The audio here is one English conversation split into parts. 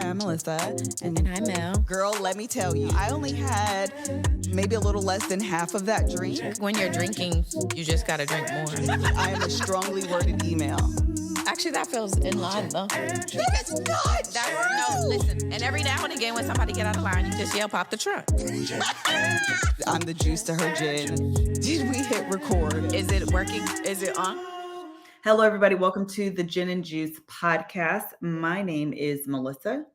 I'm Melissa. And I'm Mel. Girl, let me tell you, I only had maybe a little less than half of that drink. When you're drinking, you just gotta drink more. I am a strongly worded email. Actually, that feels in line, though. That is not true. No, listen. And every now and again, when somebody get out of line, you just yell, "Pop the trunk." I'm the juice to her gin. Did we hit record? Is it working? Is it on? Hello, everybody. Welcome to the Gin and Juice podcast. My name is Melissa.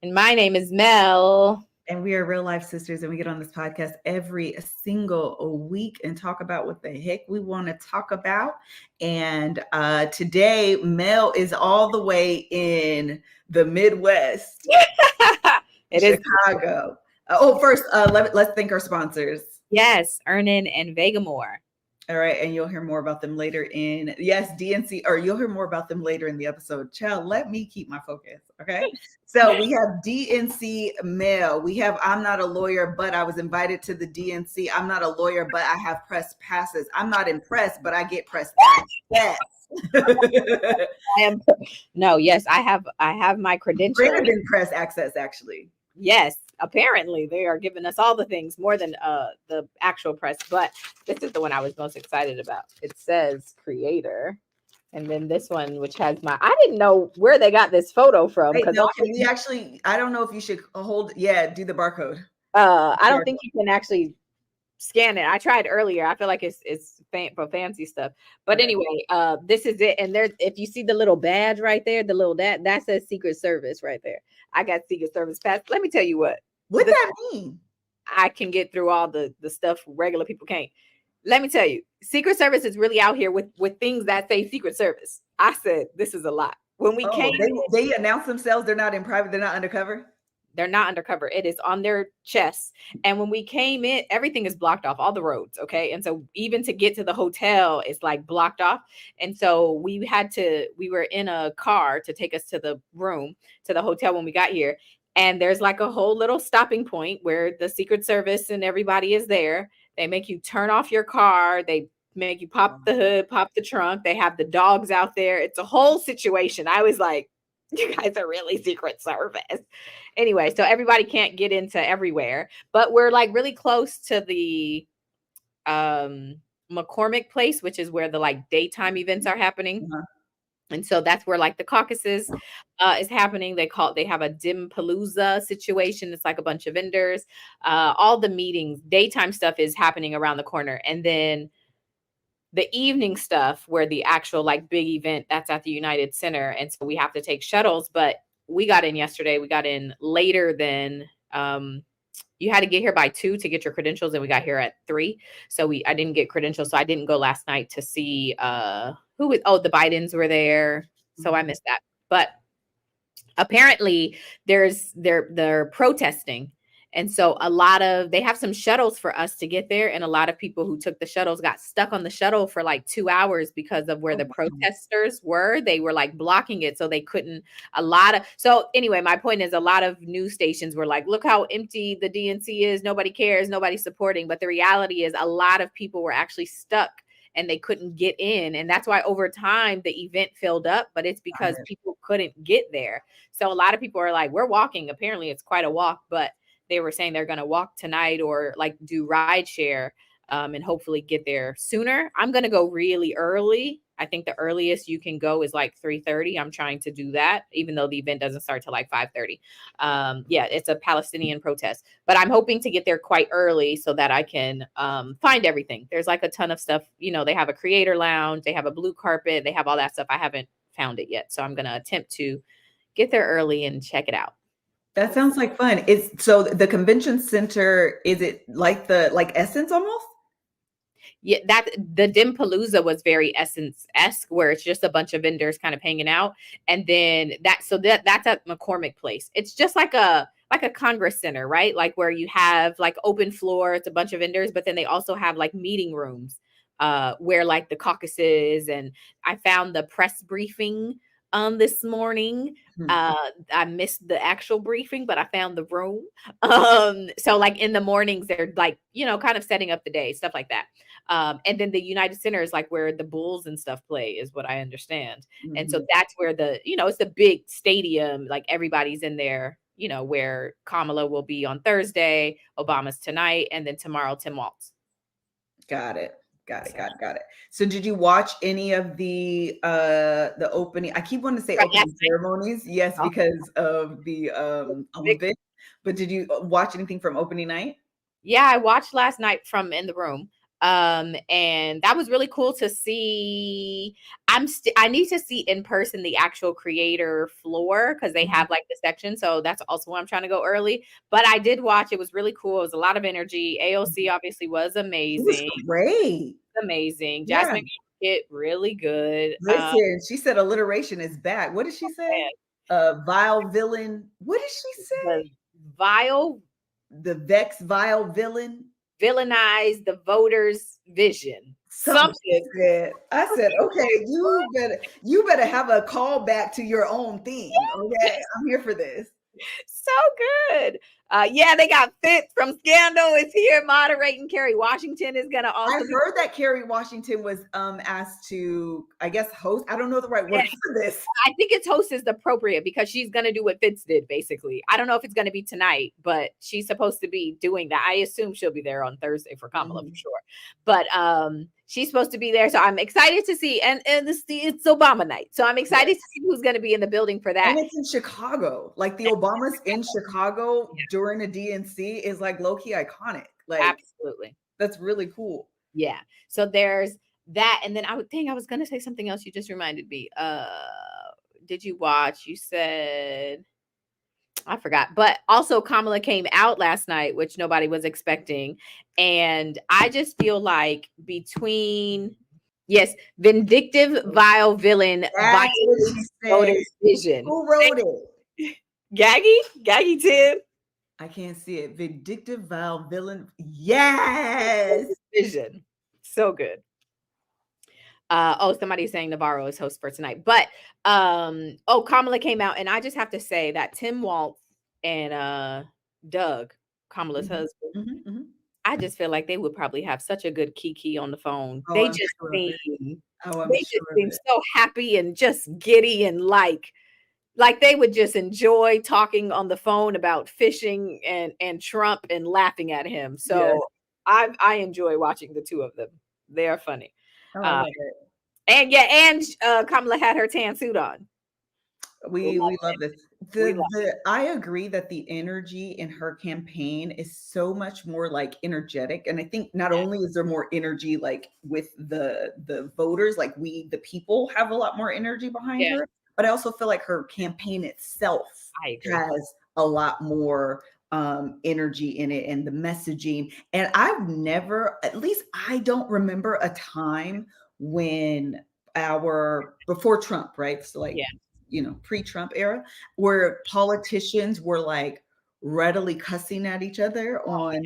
And my name is Mel. And we are real life sisters, and we get on this podcast every single week and talk about what the heck we want to talk about. And today, Mel is all the way in the Midwest. It is Chicago. First, let's thank our sponsors. Yes, Ernan and Vegamore. All right, and you'll hear more about them later in, DNC, or you'll hear more about them later in the episode. Child, let me keep my focus, okay? So we have DNC Mail. We have I'm not a lawyer, but I was invited to the DNC. I'm not a lawyer, but I have press passes. I'm not impressed, but I get press passes. Yes. I have my credentials. Greater than press access, actually. Yes, apparently they are giving us all the things more than the actual press, but this is the one I was most excited about. It says creator, and then this one, which has I didn't know where they got this photo from. Hey, no, I don't know if you should do the barcode. I don't think you can actually scan it. I tried earlier. I feel like it's for fancy stuff. But anyway, this is it. And there's, if you see the little badge right there, the little that says Secret Service right there. I got Secret Service pass. Let me tell you what. What does that mean? I can get through all the stuff regular people can't. Let me tell you, Secret Service is really out here with things that say Secret Service. I said, this is a lot. When we came, they announced themselves. They're not in private. They're not undercover. They're not undercover. It is on their chests. And when we came in, everything is blocked off, all the roads. Okay. And so even to get to the hotel, it's like blocked off. And so we were in a car to take us to the hotel when we got here. And there's like a whole little stopping point where the Secret Service and everybody is there. They make you turn off your car. They make you pop the hood, pop the trunk. They have the dogs out there. It's a whole situation. I was like, you guys are really Secret Service. Anyway, so everybody can't get into everywhere, but we're like really close to the McCormick place, which is where the like daytime events are happening. Uh-huh. And so that's where like the caucuses is happening. They have a Dimpalooza situation. It's like a bunch of vendors. All the meetings, daytime stuff is happening around the corner. And then the evening stuff where the actual like big event, that's at the United Center. And so we have to take shuttles, but we got in yesterday. We got in later than you had to get here by 2 to get your credentials, and we got here at 3. So I didn't get credentials. So I didn't go last night to see the Bidens were there. So I missed that. But apparently they're protesting. And so they have some shuttles for us to get there. And a lot of people who took the shuttles got stuck on the shuttle for like 2 hours because of where the protesters were. They were like blocking it. So they couldn't, so anyway, my point is a lot of news stations were like, look how empty the DNC is. Nobody cares. Nobody's supporting. But the reality is a lot of people were actually stuck and they couldn't get in. And that's why over time the event filled up, but it's because people couldn't get there. So a lot of people are like, we're walking. Apparently it's quite a walk, but they were saying they're going to walk tonight or like do ride share and hopefully get there sooner. I'm going to go really early. I think the earliest you can go is like 3:30. I'm trying to do that, even though the event doesn't start till like 5:30. It's a Palestinian protest, but I'm hoping to get there quite early so that I can find everything. There's like a ton of stuff. You know, they have a creator lounge. They have a blue carpet. They have all that stuff. I haven't found it yet. So I'm going to attempt to get there early and check it out. That sounds like fun. So the convention center, is it like Essence almost? Yeah, that the Dimpalooza was very Essence-esque, where it's just a bunch of vendors kind of hanging out. And then that's at McCormick Place. It's just like a Congress Center, right? Like where you have like open floor, it's a bunch of vendors, but then they also have like meeting rooms where like the caucuses, and I found the press briefing this morning. Hmm. I missed the actual briefing, but I found the room. So like in the mornings, they're like, kind of setting up the day, stuff like that. And then the United Center is like where the Bulls and stuff play, is what I understand. And so Hmm. that's where it's the big stadium, like everybody's in there, where Kamala will be on Thursday, Obama's tonight, and then tomorrow, Tim Walz. Got it. Got it. So did you watch any of the opening? I keep wanting to say opening ceremonies, yes, because of the event. But did you watch anything from opening night? Yeah, I watched last night from in the room. And that was really cool to see. I need to see in person the actual creator floor, because they have like the section. So that's also why I'm trying to go early. But I did watch. It was really cool. It was a lot of energy. AOC obviously was amazing. It was great. Amazing. Yeah. Jasmine hit really good. Listen, she said alliteration is back. What did she say? Vile villain. What did she say? The vex vile villain. Villainize the voters' vision. Something. I said, okay, you better have a call back to your own thing. Okay, I'm here for this. So good. Yeah, they got Fit from Scandal is here moderating. Kerry Washington is gonna also. I heard that Kerry Washington was asked to, I guess, host. I don't know the right word for this. I think it's host is appropriate, because she's gonna do what Fitz did, basically. I don't know if it's gonna be tonight, but she's supposed to be doing that. I assume she'll be there on Thursday for Kamala for sure. But she's supposed to be there, so I'm excited to see. And it's Obama night, so I'm excited to see who's going to be in the building for that. And it's in Chicago. Like the Obamas in Chicago during a DNC is like low-key iconic. Like absolutely, that's really cool. Yeah. So there's that, and then I was going to say something else. You just reminded me. Did you watch? You said. I forgot. But also Kamala came out last night, which nobody was expecting. And I just feel like between, vindictive, vile villain, voters' vision. Who wrote it? Gaggy Tim. I can't see it. Vindictive, vile villain. Yes. Vision. So good. Somebody's saying Navarro is host for tonight. But Kamala came out, and I just have to say that Tim Walz and Doug, Kamala's husband, I just feel like they would probably have such a good kiki on the phone. They just seem so happy and just giddy, and like they would just enjoy talking on the phone about fishing and Trump and laughing at him. So I enjoy watching the two of them. They are funny. And Kamala had her tan suit on. We love this. I agree that the energy in her campaign is so much more like energetic. And I think not only is there more energy like with the voters, like we, the people, have a lot more energy behind her, but I also feel like her campaign itself has a lot more energy in it, and the messaging. And I've never, at least I don't remember a time when before Trump, right? So like, pre-Trump era, where politicians were like readily cussing at each other on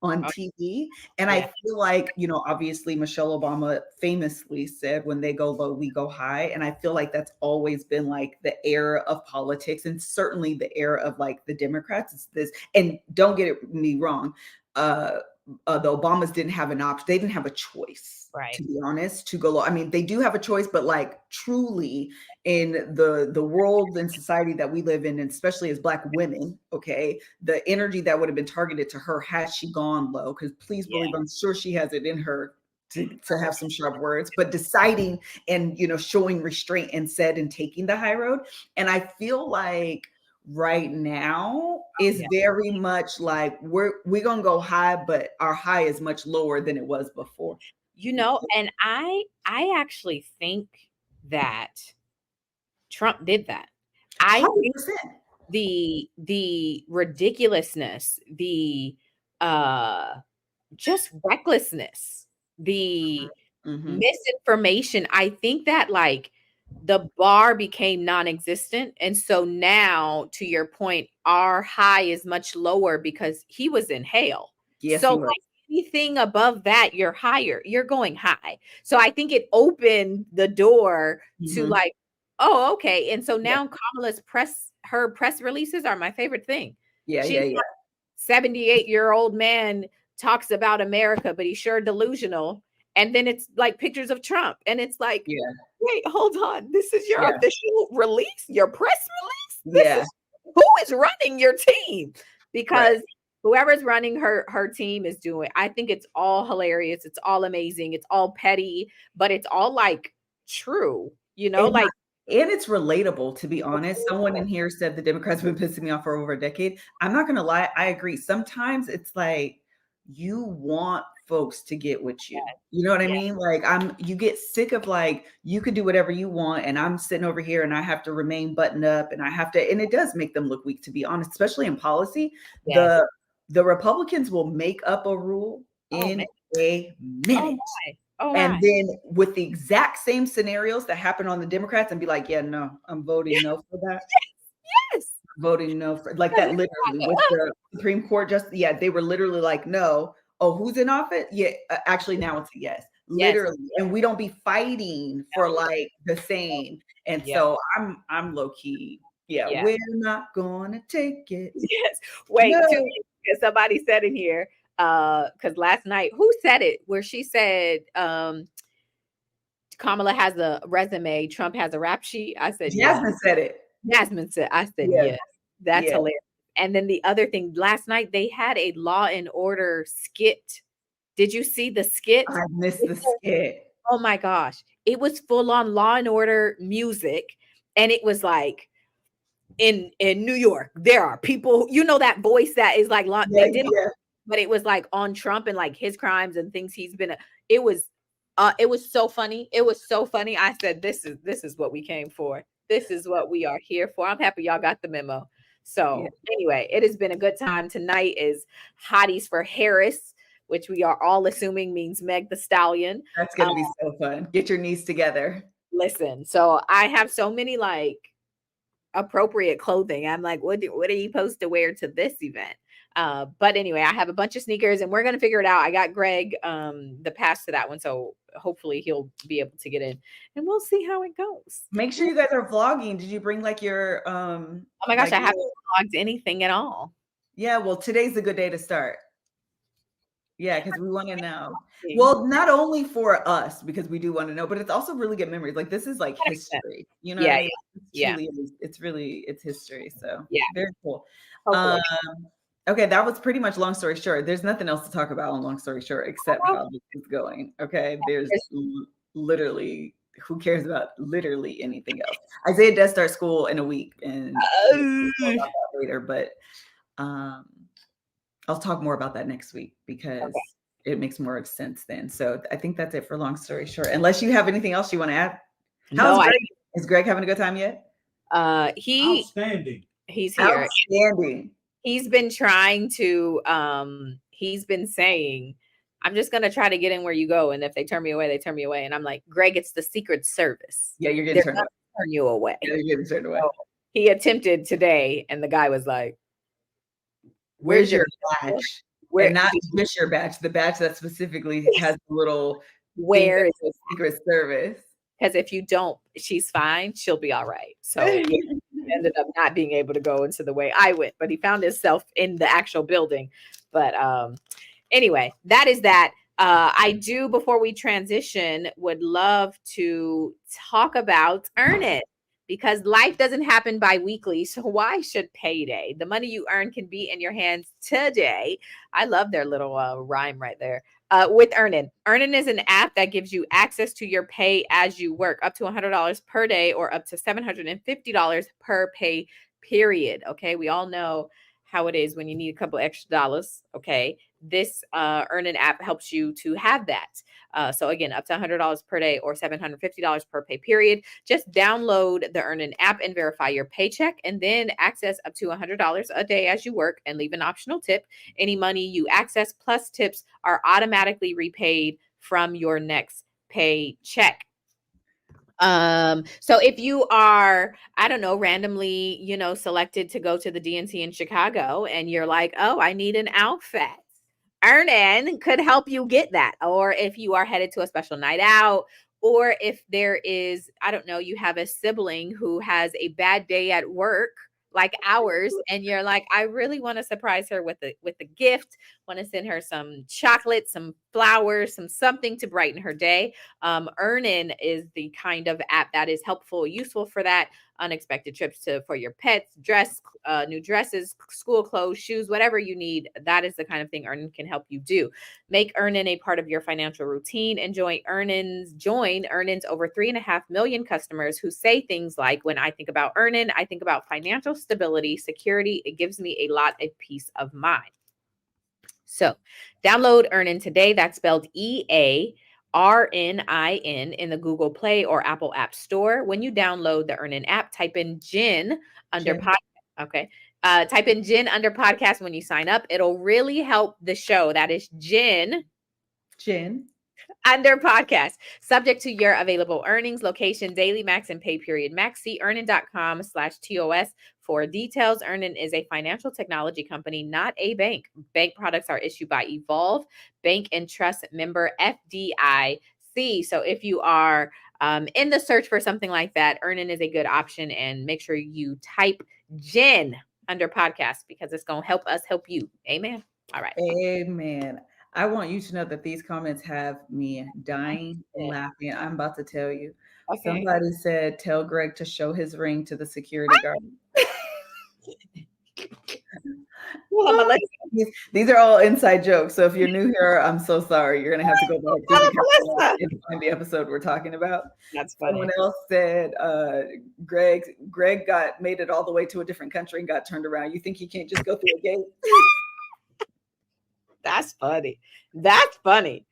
TV. And I feel like, obviously Michelle Obama famously said, when they go low, we go high. And I feel like that's always been like the era of politics, and certainly the era of like the Democrats. It's this, and don't get me wrong, the Obamas didn't have an option. They didn't have a choice, to be honest, to go low. I mean, they do have a choice, but like truly in the world and society that we live in, and especially as Black women, okay, the energy that would have been targeted to her had she gone low, because please believe, I'm sure she has it in her to have some sharp words, but deciding and, showing restraint and taking the high road. And I feel like right now is very much like we're gonna go high, but our high is much lower than it was before. And I actually think that Trump did that. I 100%. think the ridiculousness, the just recklessness, the misinformation, I think that like the bar became non-existent. And so now, to your point, our high is much lower because he was in hell. So like anything above that, you're higher, you're going high. So I think it opened the door to like Oh, okay. And so now Kamala's her press releases are my favorite thing. Yeah, She's 78-year-old man talks about America, but he's sure delusional. And then it's like pictures of Trump. And it's like, wait, hold on. This is your official release, your press release? This is who is running your team? Because whoever's running her team is doing, I think it's all hilarious. It's all amazing. It's all petty, but it's all like true, you know, and it's relatable, to be honest. Someone in here said the Democrats have been pissing me off for over a decade. I'm not going to lie. I agree. Sometimes it's like you want folks to get with you. You know what I mean? Like you get sick of like, you could do whatever you want. And I'm sitting over here and I have to remain buttoned up and and it does make them look weak, to be honest, especially in policy. The Republicans will make up a rule in a minute. And then with the exact same scenarios that happen on the Democrats and be like, yeah, no, I'm voting no for that. Yes. Voting no for like that, literally with the Supreme Court. They were literally like, no. Oh, who's in office? Yeah, actually now it's a yes. Literally. And we don't be fighting for like the same. And so I'm low key. Yeah, we're not gonna take it. Yes. Wait, somebody said in here. Because last night, who said it? Where she said, Kamala has a resume, Trump has a rap sheet. I said, Jasmine said it. Jasmine said, I said, yes. That's hilarious. And then the other thing, last night they had a Law and Order skit. Did you see the skit? I missed the skit. Oh my gosh. It was full on Law and Order music. And it was like, in New York, there are people, you know, that voice that is like, but it was like on Trump and like his crimes and things he's been. It was so funny. It was so funny. I said, this is what we came for. This is what we are here for. I'm happy y'all got the memo. So anyway, it has been a good time. Tonight is Hotties for Harris, which we are all assuming means Meg the Stallion. That's gonna be so fun. Get your knees together. Listen, so I have so many like appropriate clothing. I'm like, what are you supposed to wear to this event? But anyway, I have a bunch of sneakers and we're going to figure it out. I got Greg, the pass to that one. So hopefully he'll be able to get in and we'll see how it goes. Make sure you guys are vlogging. Did you bring like your, oh my gosh, I haven't vlogged anything at all. Yeah. Well, today's a good day to start. Yeah. Cause we want to know. Well, not only for us, because we do want to know, but it's also really good memories. Like this is like history, you know? It's history. So very cool. Okay, that was pretty much long story short. There's nothing else to talk about on long story short, except how this is going. Okay, there's literally, who cares about literally anything else? Isaiah does start school in a week, and we'll talk about that later. But I'll talk more about that next week because it makes more sense then. So I think that's it for long story short. Unless you have anything else you want to add. Is Greg having a good time yet? Outstanding. He's here. Outstanding. He's been trying to, he's been saying, I'm just going to try to get in where you go. And if they turn me away, they turn me away. And I'm like, Greg, it's the Secret Service. Yeah, you're getting turned away. Turn you away. Yeah, you're getting turned away. So he attempted today. And the guy was like, where's your badge? And not just your badge, the badge that specifically has the little, where is the Secret Service? Because if you don't, she's fine. She'll be all right. So he ended up not being able to go into the way I went, but he found himself in the actual building. But anyway, that is that. I do, before we transition, would love to talk about Earn It, because life doesn't happen bi-weekly. So why should payday? The money you earn can be in your hands today. I love their little rhyme right there. With Earnin. Earnin is an app that gives you access to your pay as you work, up to $100 per day or up to $750 per pay period. Okay, we all know how it is when you need a couple extra dollars. Okay, this Earnin app helps you to have that. So again, up to $100 per day or $750 per pay period. Just download the Earnin app and verify your paycheck, and then access up to $100 a day as you work and leave an optional tip. Any money you access plus tips are automatically repaid from your next paycheck. So if you are, I don't know, randomly, selected to go to the DNC in Chicago and you're like, oh, I need an outfit, Earnin could help you get that. Or if you are headed to a special night out, or if there is, I don't know, you have a sibling who has a bad day at work, like ours, and you're like, I really want to surprise her with a gift, want to send her some chocolate, some flowers, something to brighten her day. Earnin is the kind of app that is helpful, useful for that. Unexpected trips for your pets, new dresses, school clothes, shoes, whatever you need. That is the kind of thing Earnin can help you do. Make Earnin a part of your financial routine and join Earnin's over 3.5 million customers who say things like, when I think about Earnin, I think about financial stability, security. It gives me a lot of peace of mind. So download Earnin today. That's spelled EARNIN in the Google Play or Apple App Store. When you download the Earnin app, type in Jen under podcast. Okay. Type in Jen under podcast when you sign up. It'll really help the show. That is Jen under podcast, subject to your available earnings, location, daily max, and pay period max. See earnin.com/TOS for details. Earnin is a financial technology company, not a bank. Bank products are issued by Evolve, Bank and Trust member FDIC. So if you are in the search for something like that, Earnin is a good option. And make sure you type Jen under podcast because it's going to help us help you. Amen. All right. Amen. I want you to know that these comments have me dying laughing. I'm about to tell you. Okay. Somebody said, tell Greg to show his ring to the security guard. These are all inside jokes. So if you're new here, I'm so sorry. You're going to have to go back and find the episode we're talking about. That's funny. Someone else said, Greg made it all the way to a different country and got turned around. You think he can't just go through a gate? That's funny. That's funny.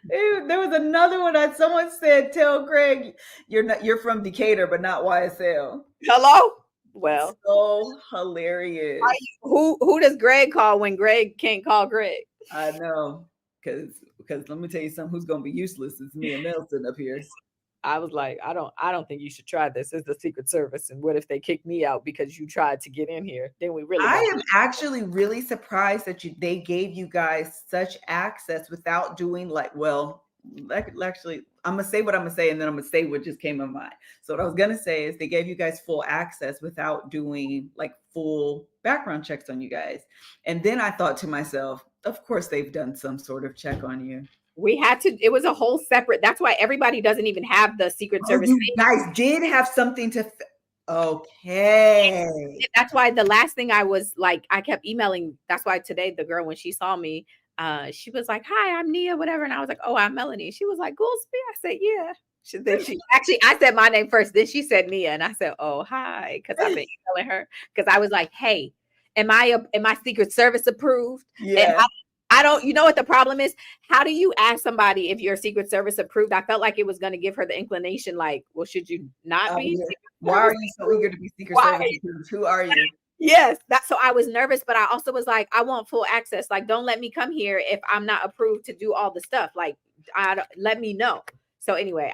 Dude, there was another one that someone said, tell Greg you're from Decatur, but not YSL. Hello? Well, so hilarious. Who does Greg call when Greg can't call Greg? I know, because let me tell you something. Who's gonna be useless is me and Mel sitting up here. I was like, I don't think you should try this. It's the Secret Service, and what if they kick me out because you tried to get in here? Then we really. I am actually really surprised that they gave you guys such access without doing actually, I'm gonna say what I'm gonna say, and then I'm gonna say what just came to mind. So what I was gonna say is they gave you guys full access without doing full background checks on you guys. And then I thought to myself, of course they've done some sort of check on you. We had to, it was a whole separate, that's why everybody doesn't even have the Secret Service. You guys did have something to, okay. That's why the last thing I was like, I kept emailing. That's why today the girl, when she saw me, she was like, hi, I'm Nia, whatever. And I was like, oh, I'm Melanie. She was like, Goolsby. I said, yeah. I said my name first. Then she said Nia. And I said, oh, hi. Because I've been emailing her. Because I was like, hey, am I Secret Service approved? Yeah. And I don't, you know what the problem is? How do you ask somebody if you're Secret Service approved? I felt like it was going to give her the inclination, like, well, should you not be? Yeah. Why are you so eager to be Secret Service approved? Who are you? Yes. So I was nervous, but I also was like, I want full access. Like, don't let me come here if I'm not approved to do all the stuff. Like, let me know. So anyway,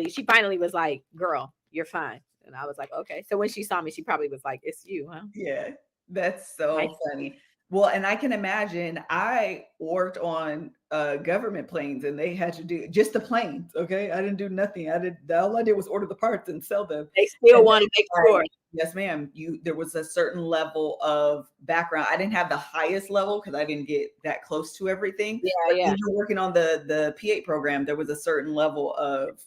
she finally was like, girl, you're fine. And I was like, okay. So when she saw me, she probably was like, it's you, huh? Yeah. That's so funny. Well, and I can imagine I worked on government planes and they had to do just the planes. Okay. I didn't do nothing. All I did was order the parts and sell them. They still want to make sure. Yes, ma'am. There was a certain level of background. I didn't have the highest level because I didn't get that close to everything. Yeah. Even working on the P8 program, there was a certain level of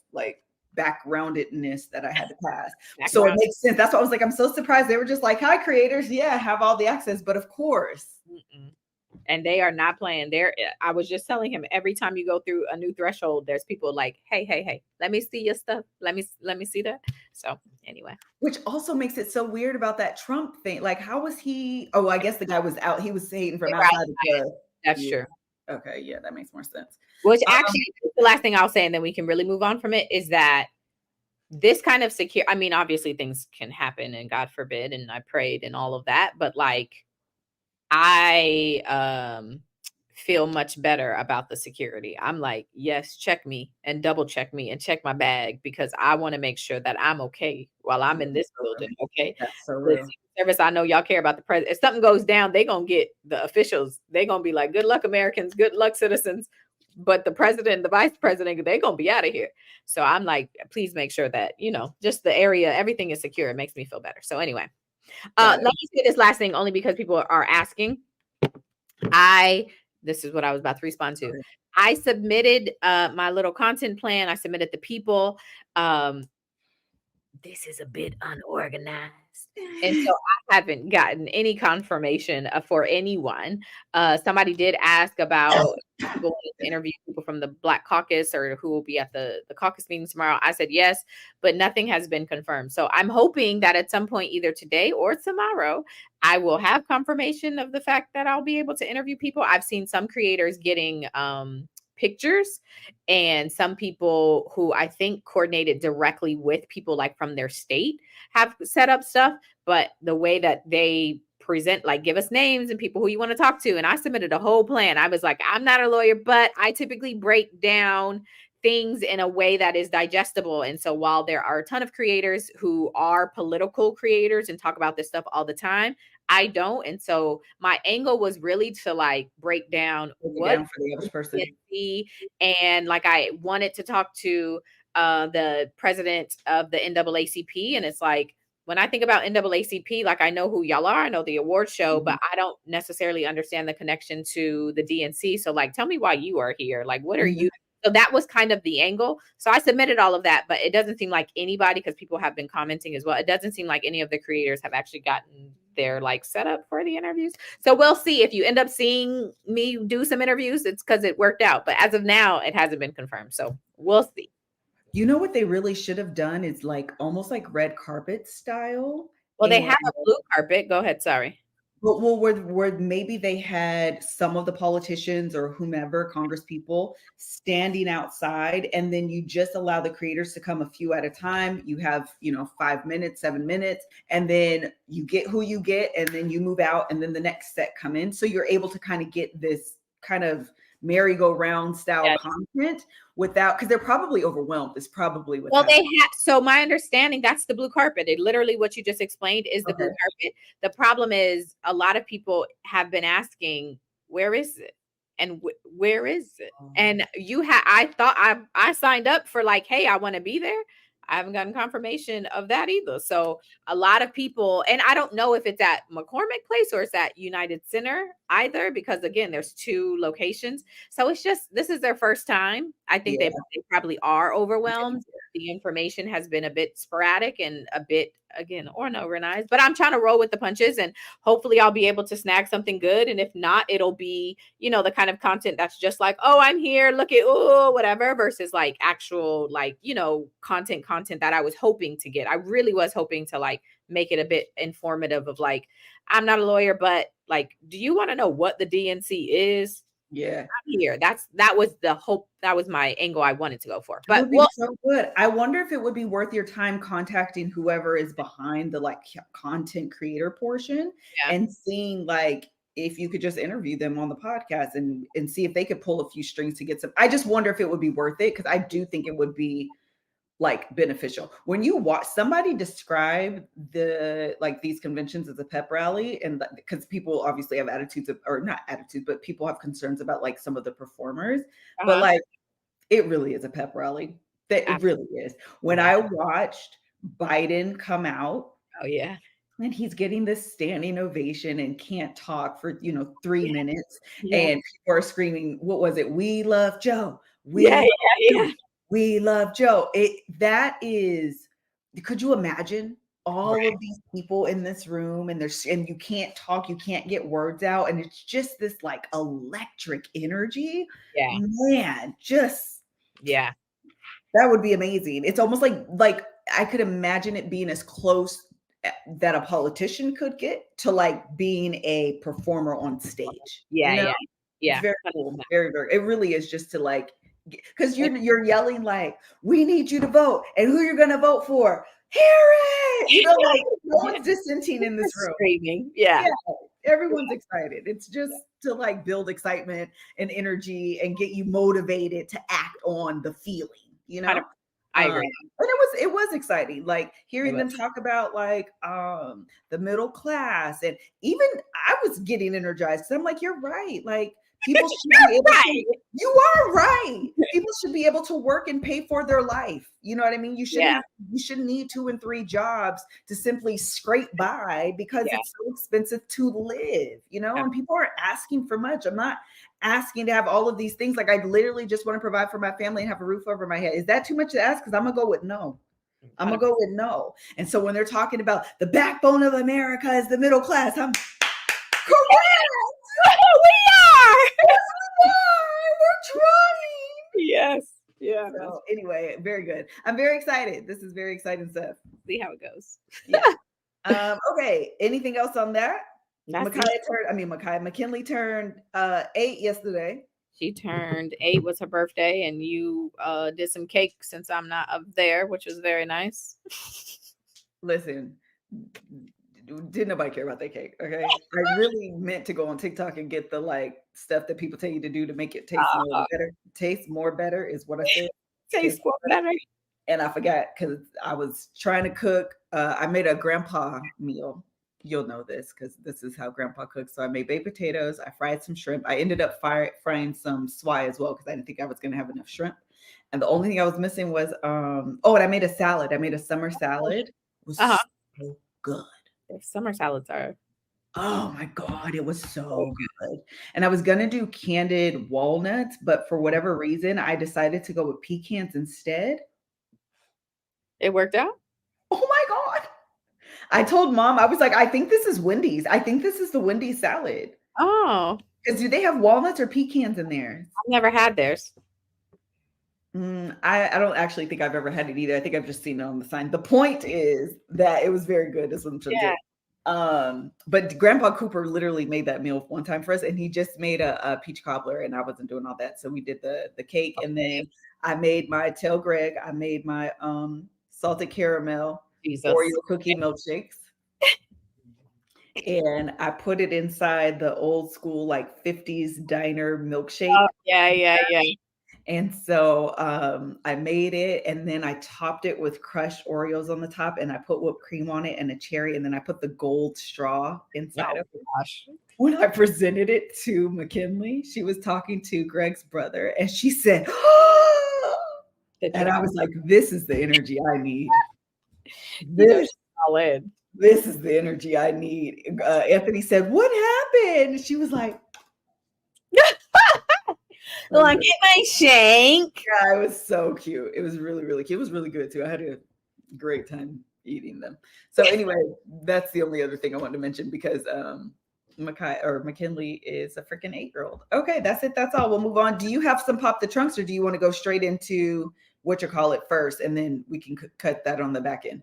backgroundedness that I had to pass. So it makes sense. That's why I was like, I'm so surprised. They were just like, hi, creators. Yeah, have all the access. But of course. And they are not playing there. I was just telling him, every time you go through a new threshold, there's people like, hey, let me see your stuff. Let me see that. So anyway. Which also makes it so weird about that Trump thing. Like, how was he? Oh, I guess the guy was out. He was hating from outside of the. That's true. Okay, yeah, that makes more sense. Which actually, the last thing I'll say, and then we can really move on from it, is that this kind of I mean, obviously things can happen and God forbid, and I prayed and all of that, but I feel much better about the security. I'm like, yes, check me and double check me and check my bag because I want to make sure that I'm okay while I'm in this building. Okay. That's so real. Service, I know y'all care about the president. If something goes down, they're going to get the officials. They're going to be like, good luck, Americans. Good luck, citizens. but the president, the vice president, they're going to be out of here. So I'm like, please make sure that, just the area, everything is secure. It makes me feel better. So anyway, let me say this last thing only because people are asking. This is what I was about to respond to. Okay. I submitted my little content plan. I submitted the people. This is a bit unorganized. And so I haven't gotten any confirmation for anyone. Somebody did ask about people wanting to interview people from the Black Caucus or who will be at the caucus meeting tomorrow. I said yes, but nothing has been confirmed. So I'm hoping that at some point, either today or tomorrow, I will have confirmation of the fact that I'll be able to interview people. I've seen some creators getting pictures, and some people who I think coordinated directly with people like from their state have set up stuff, but the way that they present, like give us names and people who you want to talk to. And I submitted a whole plan. I was like, I'm not a lawyer, but I typically break down things in a way that is digestible. And so while there are a ton of creators who are political creators and talk about this stuff all the time, I don't. And so my angle was really to like break down what for the other person. And like I wanted to talk to the president of the NAACP. And it's like, when I think about NAACP, like I know who y'all are, I know the award show, but I don't necessarily understand the connection to the DNC. So like, tell me why you are here. Like, what are you? So that was kind of the angle. So I submitted all of that, but it doesn't seem like anybody, because people have been commenting as well, it doesn't seem like any of the creators have actually gotten their like set up for the interviews. So we'll see. If you end up seeing me do some interviews, it's because it worked out. But as of now, it hasn't been confirmed. So we'll see. You know what they really should have done is like almost like red carpet style. Well, they have a blue carpet. Go ahead. Sorry. Well, where maybe they had some of the politicians or whomever, Congress people, standing outside, and then you just allow the creators to come a few at a time. You have, 5 minutes, 7 minutes, and then you get who you get, and then you move out, and then the next set come in. So you're able to kind of get this kind of merry-go-round style content without, because they're probably overwhelmed. It's probably well, they have. So my understanding, that's the blue carpet. It literally what you just explained is the blue carpet. The problem is a lot of people have been asking, where is it? And where is it? And I thought I signed up for like, hey, I want to be there. I haven't gotten confirmation of that either. So a lot of people, and I don't know if it's at McCormick Place or it's at United Center either, because again, there's 2 locations. So it's just, this is their first time. I think they probably are overwhelmed. The information has been a bit sporadic and a bit, again, unorganized, but I'm trying to roll with the punches, and hopefully I'll be able to snag something good. And if not, it'll be, the kind of content that's just like, oh, I'm here, look at, oh, whatever, versus like actual, like, content that I was hoping to get. I really was hoping to like make it a bit informative of like, I'm not a lawyer, but like, do you want to know what the DNC is? Yeah, I'm here. That was the hope. That was my angle I wanted to go for. But it would be so good. I wonder if it would be worth your time contacting whoever is behind the like content creator portion and seeing like if you could just interview them on the podcast and see if they could pull a few strings to get some. I just wonder if it would be worth it, because I do think it would be like beneficial. When you watch somebody describe these conventions as a pep rally, and because people obviously have but people have concerns about like some of the performers, but like it really is a pep rally. It really is. When I watched Biden come out, and he's getting this standing ovation and can't talk for 3 minutes, and people are screaming, what was it? We love Joe. We love Joe. That is, could you imagine all of these people in this room, and you can't talk, you can't get words out, and it's just this like electric energy. Man, that would be amazing. It's almost like I could imagine it being as close that a politician could get to like being a performer on stage. Very cool. Very, very. It really is just to like, because you're yelling like, we need you to vote, and who you're gonna vote for, hear it. Like no one's dissenting in this room. Screaming. Everyone's excited. It's just to like build excitement and energy and get you motivated to act on the feeling. I agree. And it was exciting, like hearing them talk about like the middle class, and even I was getting energized because I'm like, you're right, like People should be able to, you are right. People should be able to work and pay for their life. You know what I mean? You shouldn't need 2 and 3 jobs to simply scrape by because it's so expensive to live, you know, and people are asking for much. I'm not asking to have all of these things. Like I literally just want to provide for my family and have a roof over my head. Is that too much to ask? Because I'm gonna go with no. I'm gonna go with no. And so when they're talking about the backbone of America is the middle class, I'm correct. We're trying. Yes. Yeah. So anyway, very good. I'm very excited. This is very exciting stuff. See how it goes. Yeah. Okay. Anything else on that? McKinley turned 8 yesterday. She turned 8 was her birthday, and you did some cake since I'm not up there, which was very nice. Listen, didn't nobody care about that cake? Okay, I really meant to go on TikTok and get the like stuff that people tell you to do to make it taste more better. Taste more better is what I said. Taste more better. And I forgot because I was trying to cook. I made a grandpa meal. You'll know this because this is how grandpa cooks. So I made baked potatoes. I fried some shrimp. I ended up frying some swai as well because I didn't think I was going to have enough shrimp. And the only thing I was missing was, and I made a salad. I made a summer salad. It was so good. Summer salads are. Oh my God, it was so good. And I was going to do candied walnuts, but for whatever reason, I decided to go with pecans instead. It worked out? Oh my God. I told Mom, I was like, I think this is Wendy's. I think this is the Wendy's salad. Oh. Because do they have walnuts or pecans in there? I've never had theirs. I don't actually think I've ever had it either. I think I've just seen it on the sign. The point is that it was very good. Is what I'm trying to do. But Grandpa Cooper literally made that meal one time for us, and he just made a peach cobbler, and I wasn't doing all that. So we did the cake, and then I made my Tell Greg. I made my salted caramel Oreo cookie milkshakes. And I put it inside the old school like 50s diner milkshake. Oh, yeah. And so I made it, and then I topped it with crushed Oreos on the top, and I put whipped cream on it and a cherry, and then I put the gold straw inside of it. Gosh. When I presented it to McKinley, she was talking to Greg's brother, and she said, oh! And I was like, this is the energy I need. This is the energy I need. Anthony said, what happened? She was like, like get my shank. Yeah, it was so cute. It was really, really cute. It was really good too. I had a great time eating them. So anyway, that's the only other thing I wanted to mention because McKinley is a freaking 8-year-old. Okay, that's it. That's all. We'll move on. Do you have some pop the trunks, or do you want to go straight into what you call it first, and then we can cut that on the back end?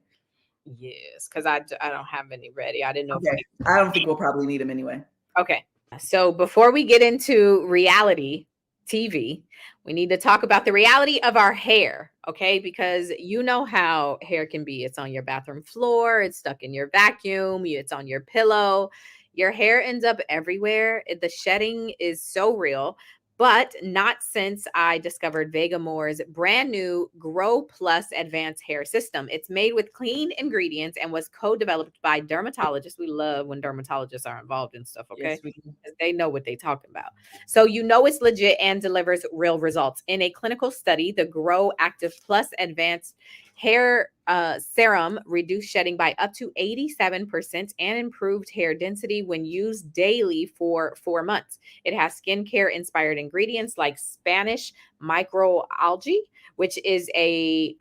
Yes, because I don't have any ready. I didn't know. Okay. I don't think we'll probably need them anyway. Okay. So before we get into reality TV, we need to talk about the reality of our hair, okay? Because you know how hair can be. It's on your bathroom floor. It's stuck in your vacuum. It's on your pillow. Your hair ends up everywhere. The shedding is so real. But not since I discovered Vegamore's brand new Grow Plus Advanced Hair System. It's made with clean ingredients and was co-developed by dermatologists. We love when dermatologists are involved in stuff, okay? Yes, they know what they're talking about. So you know it's legit and delivers real results. In a clinical study, the Grow Active Plus Advanced Hair Serum reduced shedding by up to 87% and improved hair density when used daily for 4 months. It has skincare inspired ingredients like Spanish microalgae, which is a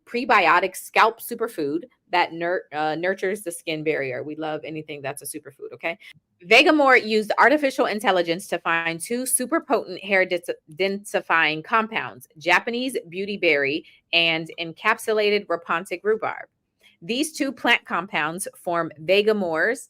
prebiotic scalp superfood that nurtures the skin barrier. We love anything that's a superfood, okay? Vegamore used artificial intelligence to find 2 super potent hair densifying compounds, Japanese beautyberry and encapsulated rapontic rhubarb. These 2 plant compounds form Vegamore's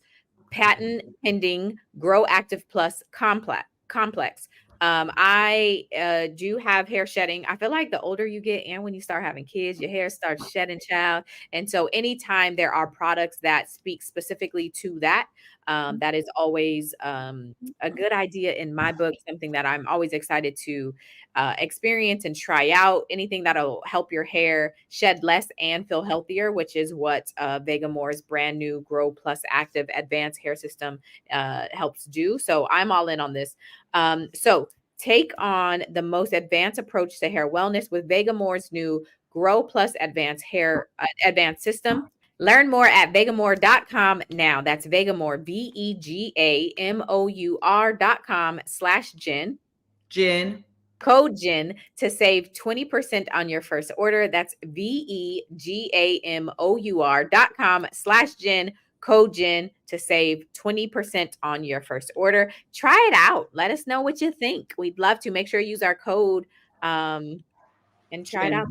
patent pending Grow Active Plus complex. I do have hair shedding. I feel like the older you get and when you start having kids, your hair starts shedding, child. And so anytime there are products that speak specifically to that, That is always a good idea in my book, something that I'm always excited to experience and try out. Anything that'll help your hair shed less and feel healthier, which is what Vegamore's brand new Grow Plus Active Advanced Hair System helps do. So I'm all in on this. So take on the most advanced approach to hair wellness with Vegamore's new Grow Plus Advanced Hair Advanced System. Learn more at vegamore.com now. That's Vegamore, vegamore.com/Jen. Jen. Code Jen to save 20% on your first order. That's vegamor.com/Jen. Code Jen to save 20% on your first order. Try it out. Let us know what you think. We'd love to. Make sure you use our code and try it out.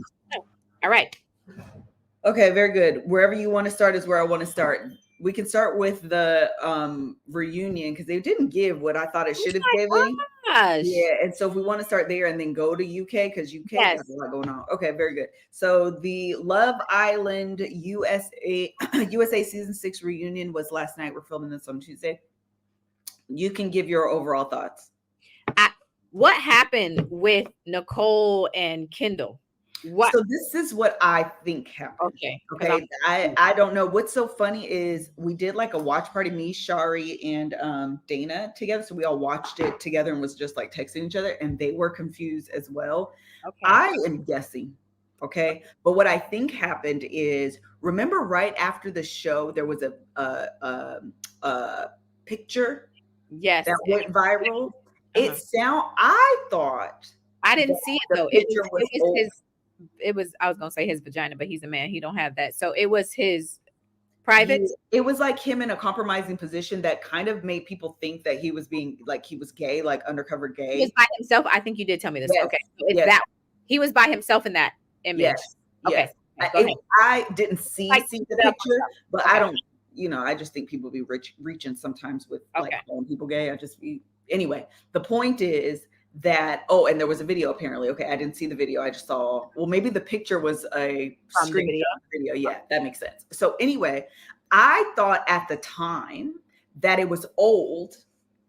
All right. Okay, very good. Wherever you want to start is where I want to start. We can start with the reunion because they didn't give what I thought it should have given. Yeah, and so if we want to start there and then go to UK because UK has a lot going on. Okay, very good. So the Love Island USA season 6 reunion was last night. We're filming this on Tuesday. You can give your overall thoughts. What happened with Nicole and Kendall? What? So this is what I think happened. Okay. I don't know. What's so funny is we did like a watch party, me, Shari, and Dana together. So we all watched it together and was just like texting each other, and they were confused as well. Okay. I am guessing. Okay. But what I think happened is, remember right after the show, there was a picture that went viral. I thought I didn't see it though. It was I was gonna say his vagina, but he's a man. He don't have that. So it was his private. It was like him in a compromising position that kind of made people think that he was being like he was gay, like undercover gay. He was by himself. I think you did tell me this. Yes. Okay. So it's that he was by himself in that image. Yes. Okay. Yes. I didn't see the picture, but I don't, I just think people be reaching sometimes with like calling people gay. Anyway, the point is that and there was a video apparently. Okay, I didn't see the video. I just saw, well, maybe the picture was a screen video. Yeah, that makes sense. So anyway, I thought at the time that it was old.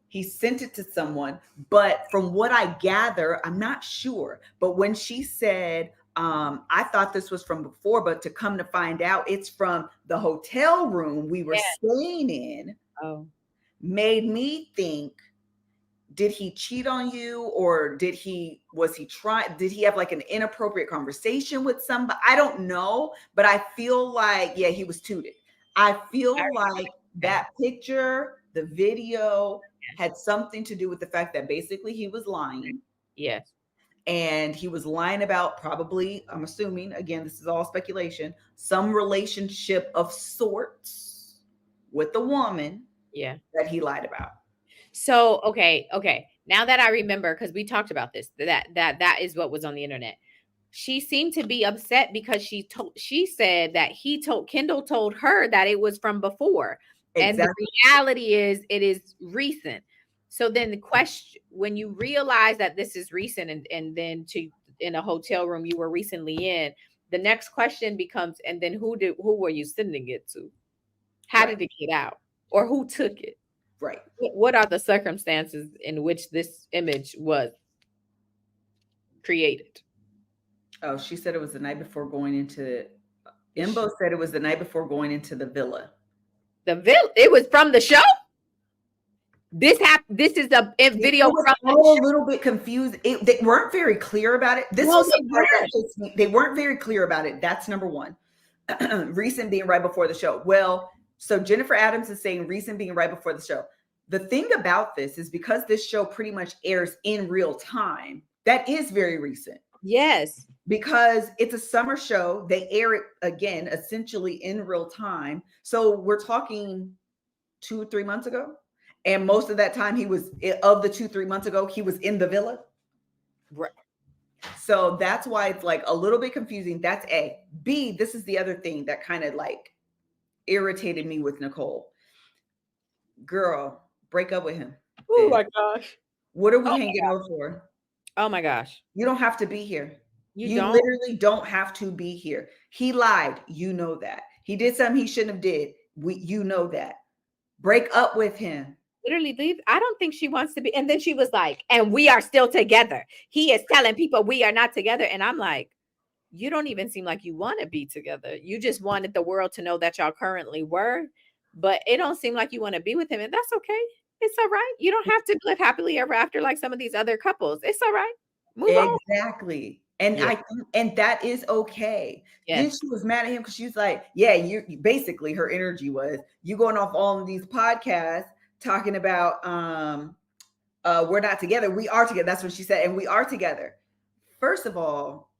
He sent it to someone, but from what I gather, I'm not sure. But when she said, I thought this was from before, but to come to find out it's from the hotel room we were staying in, made me think, did he cheat on you, or did he have like an inappropriate conversation with somebody? I don't know, but I feel like, he was tooted. I feel like that picture, the video had something to do with the fact that basically he was lying. Yes. And he was lying about probably, I'm assuming, again, this is all speculation, some relationship of sorts with the woman that he lied about. So, okay. Now that I remember, because we talked about this, that is what was on the internet. She seemed to be upset because she said that Kendall told her that it was from before. Exactly. And the reality is it is recent. So then the question, when you realize that this is recent and then in a hotel room you were recently in, the next question becomes, and then who were you sending it to? How did it get out? Or who took it? Right. What are the circumstances in which this image was created? Oh, she said it was the night before going into, Imbo said it was the night before going into the villa. It was from the show? This is a video from the show. A little bit confused. They weren't very clear about it. They weren't very clear about it. That's number one. Recent being right before the show. Well, so Jennifer Adams is saying recent being right before the show. The thing about this is because this show pretty much airs in real time, that is very recent. Yes. Because it's a summer show. They air it again, essentially in real time. So we're talking 2 or 3 months ago. And most of that time of the 2-3 months ago, he was in the villa. Right. So that's why it's like a little bit confusing. That's A. B, this is the other thing that kind of like irritated me with Nicole. Girl, break up with him. Oh my gosh. What are we hanging out for? Oh my gosh. You don't have to be here. You literally don't have to be here. He lied. You know that. He did something he shouldn't have did. You know that. Break up with him. Literally leave. I don't think she wants to be. And then she was like, and we are still together. He is telling people we are not together. And I'm like, you don't even seem like you want to be together. You just wanted the world to know that y'all currently were, but it don't seem like you want to be with him. And that's okay. It's all right. You don't have to live happily ever after like some of these other couples. It's all right. Move on. Exactly. And Yeah. I think, and that is okay. Then Yes. she was mad at him because she was like, yeah, you basically her energy was you going off all of these podcasts talking about we're not together. We are together. That's what she said. And we are together. First of all,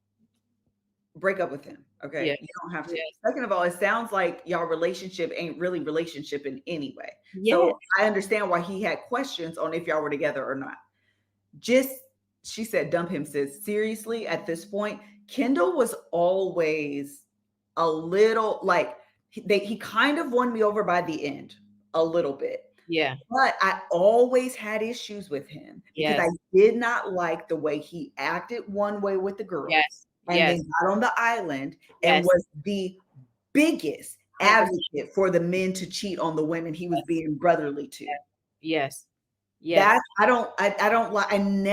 break up with him. Okay. Yes. You don't have to. Yes. Second of all, it sounds like y'all relationship ain't really relationship in any way. Yes. So I understand why he had questions on if y'all were together or not. She said, dump him, sis. Seriously, at this point, Kendall was always a little like he kind of won me over by the end a little bit. Yeah. But I always had issues with him because I did not like the way he acted one way with the girls. Yes. And then got on the island and was the biggest advocate for the men to cheat on the women he was being brotherly to. Yes. Yes. I don't like, and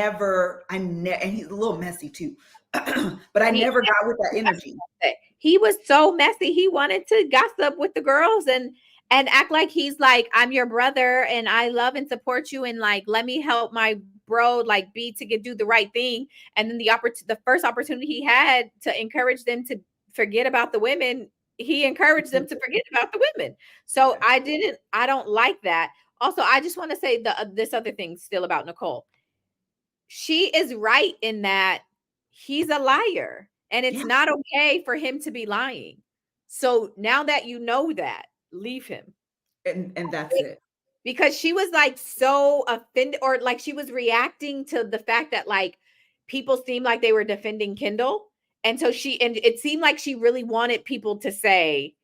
he's a little messy too, but I never got with that energy. He was so messy. He wanted to gossip with the girls and act like he's like, I'm your brother and I love and support you. And like, let me help my bro, like do the right thing. And then the first opportunity he had to encourage them to forget about the women, he encouraged them to forget about the women. So I don't like that. Also, I just want to say this other thing still about Nicole. She is right in that he's a liar and it's not okay for him to be lying. So now that you know that, leave him. And that's it. Because she was like so offended, or like she was reacting to the fact that like people seemed like they were defending Kendall. And so it seemed like she really wanted people to say,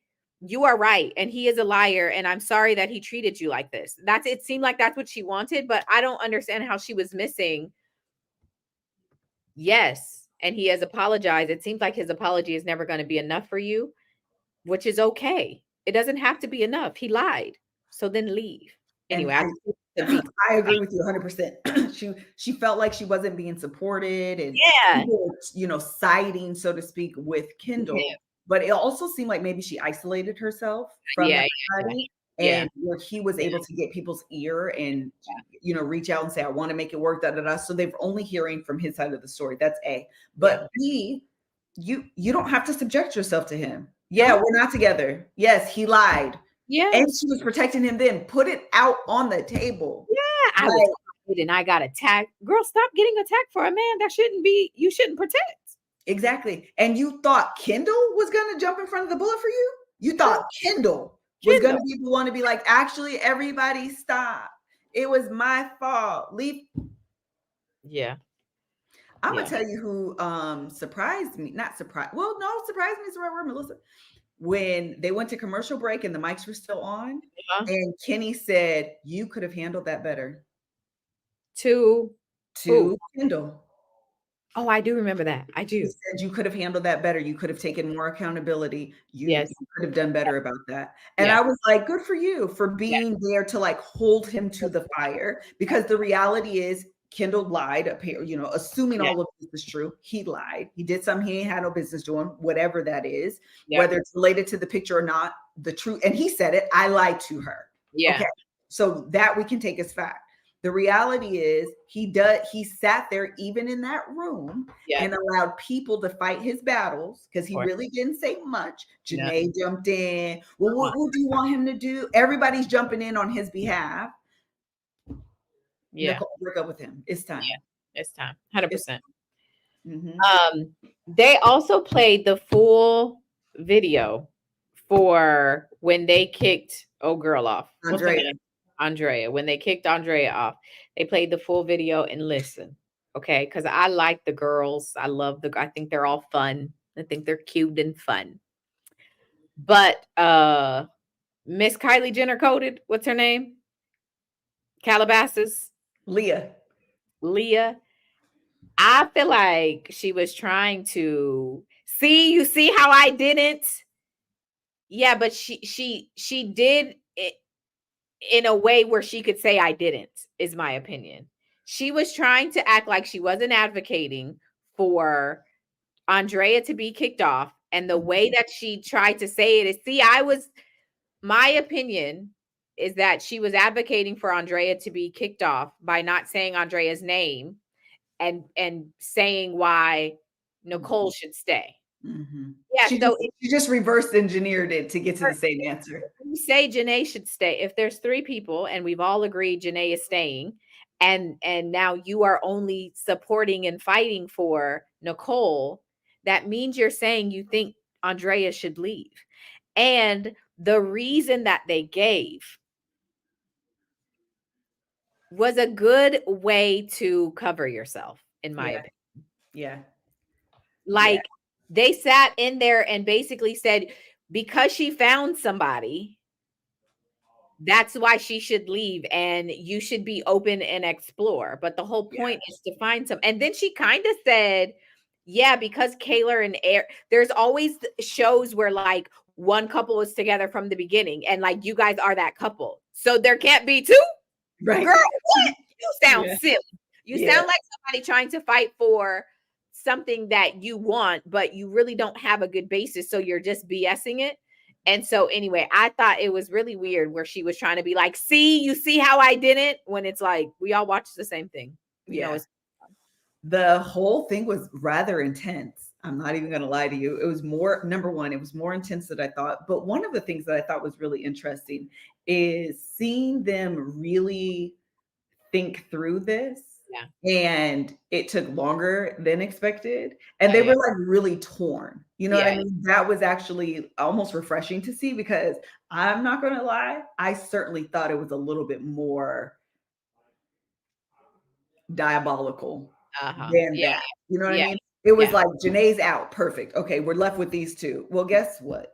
you are right. And he is a liar. And I'm sorry that he treated you like this. It seemed like that's what she wanted, but I don't understand how she was missing. Yes. And he has apologized. It seems like his apology is never going to be enough for you, which is okay. It doesn't have to be enough. He lied. So then leave. Anyway, I agree with you 100%. She felt like she wasn't being supported and people, siding, so to speak, with Kendall. Yeah. But it also seemed like maybe she isolated herself from everybody. And where he was able to get people's ear and reach out and say, I want to make it work, So they're only hearing from his side of the story. That's A. But B, you don't have to subject yourself to him. Yeah, we're not together. Yes, he lied. Yeah. And she was protecting him then. Put it out on the table. Yeah. I was and I got attacked. Girl, stop getting attacked for a man that you shouldn't protect. Exactly. And you thought Kendall was going to jump in front of the bullet for you? You thought Kendall was going to be the one to be like, actually, everybody stop. It was my fault. Leave. Yeah. I'm going to tell you who surprised me. Not surprised. Well, no, surprised me is the right word, Melissa. When they went to commercial break and the mics were still on, and Kenny said, you could have handled that better. To Kendall. Oh, I do remember that. I do. He said you could have handled that better. You could have taken more accountability. You could have done better about that. And I was like, good for you for being there to like hold him to the fire, because the reality is Kendall lied, assuming all of this is true. He lied. He did something he ain't had no business doing, whatever that is, whether it's related to the picture or not, the truth. And he said it, I lied to her. Yeah. Okay. So that we can take as fact. The reality is he sat there even in that room and allowed people to fight his battles because he really didn't say much. Janae jumped in. Well, what do you want him to do? Everybody's jumping in on his behalf. Yeah. Nicole, break up with him. It's time. Yeah, it's time. 100%. They also played the full video for when they kicked girl off. Andrea. When they kicked Andrea off, they played the full video and listen. Okay. Because I like the girls. I think they're all fun. I think they're cute and fun. But Miss Kylie Jenner coded, what's her name? Calabasas. Leah. I feel like she was trying to you see how I didn't. Yeah, but she did it. in a way where she could say I didn't, is my opinion. She was trying to act like she wasn't advocating for Andrea to be kicked off. And the way that she tried to say it is, my opinion is that she was advocating for Andrea to be kicked off by not saying Andrea's name and saying why Nicole should stay. Mm-hmm. Yeah, she just reverse engineered it to get to the same answer. You say Janae should stay. If there's 3 people and we've all agreed Janae is staying, and now you are only supporting and fighting for Nicole, that means you're saying you think Andrea should leave. And the reason that they gave was a good way to cover yourself, in my opinion. Yeah. Like they sat in there and basically said, because she found somebody, that's why she should leave and you should be open and explore. But the whole point is to find some. And then she kind of said, yeah, because Kayla and Air, there's always shows where like one couple is together from the beginning and like you guys are that couple. So there can't be 2? Right. Girl, what? You sound silly. You sound like somebody trying to fight for something that you want, but you really don't have a good basis. So you're just BSing it. And so anyway, I thought it was really weird where she was trying to be like, you see how I didn't, when it's like, we all watch the same thing. You know, the whole thing was rather intense. I'm not even going to lie to you. It was number one, it was more intense than I thought. But one of the things that I thought was really interesting is seeing them really think through this. Yeah. And it took longer than expected. And they were like really torn. You know what I mean? That was actually almost refreshing to see, because I'm not going to lie, I certainly thought it was a little bit more diabolical than that. You know what I mean? It was like, Janae's out. Perfect. Okay, we're left with these 2. Well, guess what?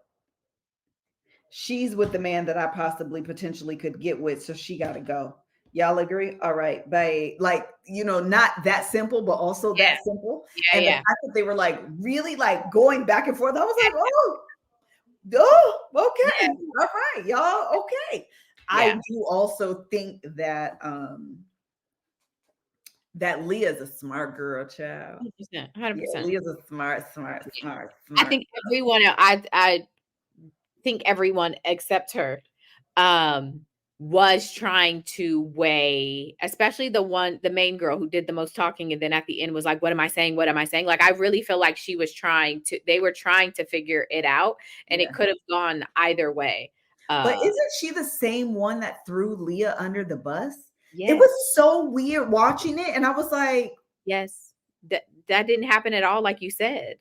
She's with the man that I potentially could get with. So she got to go. Y'all agree? All right, babe. Like, you know, not that simple, but also that simple. And the fact that they were like really like going back and forth, I was like, okay. All right, y'all. Okay. I do also think that that Leah's a smart girl, child. 100%. Leah's a smart. I think everyone, I think everyone except her was trying to weigh, especially the main girl who did the most talking, and then at the end was like, what am I saying? Like, I really feel like they were trying to figure it out, and it could have gone either way. But isn't she the same one that threw Leah under the bus? It was so weird watching it, and I was like, yes, that didn't happen at all, like you said.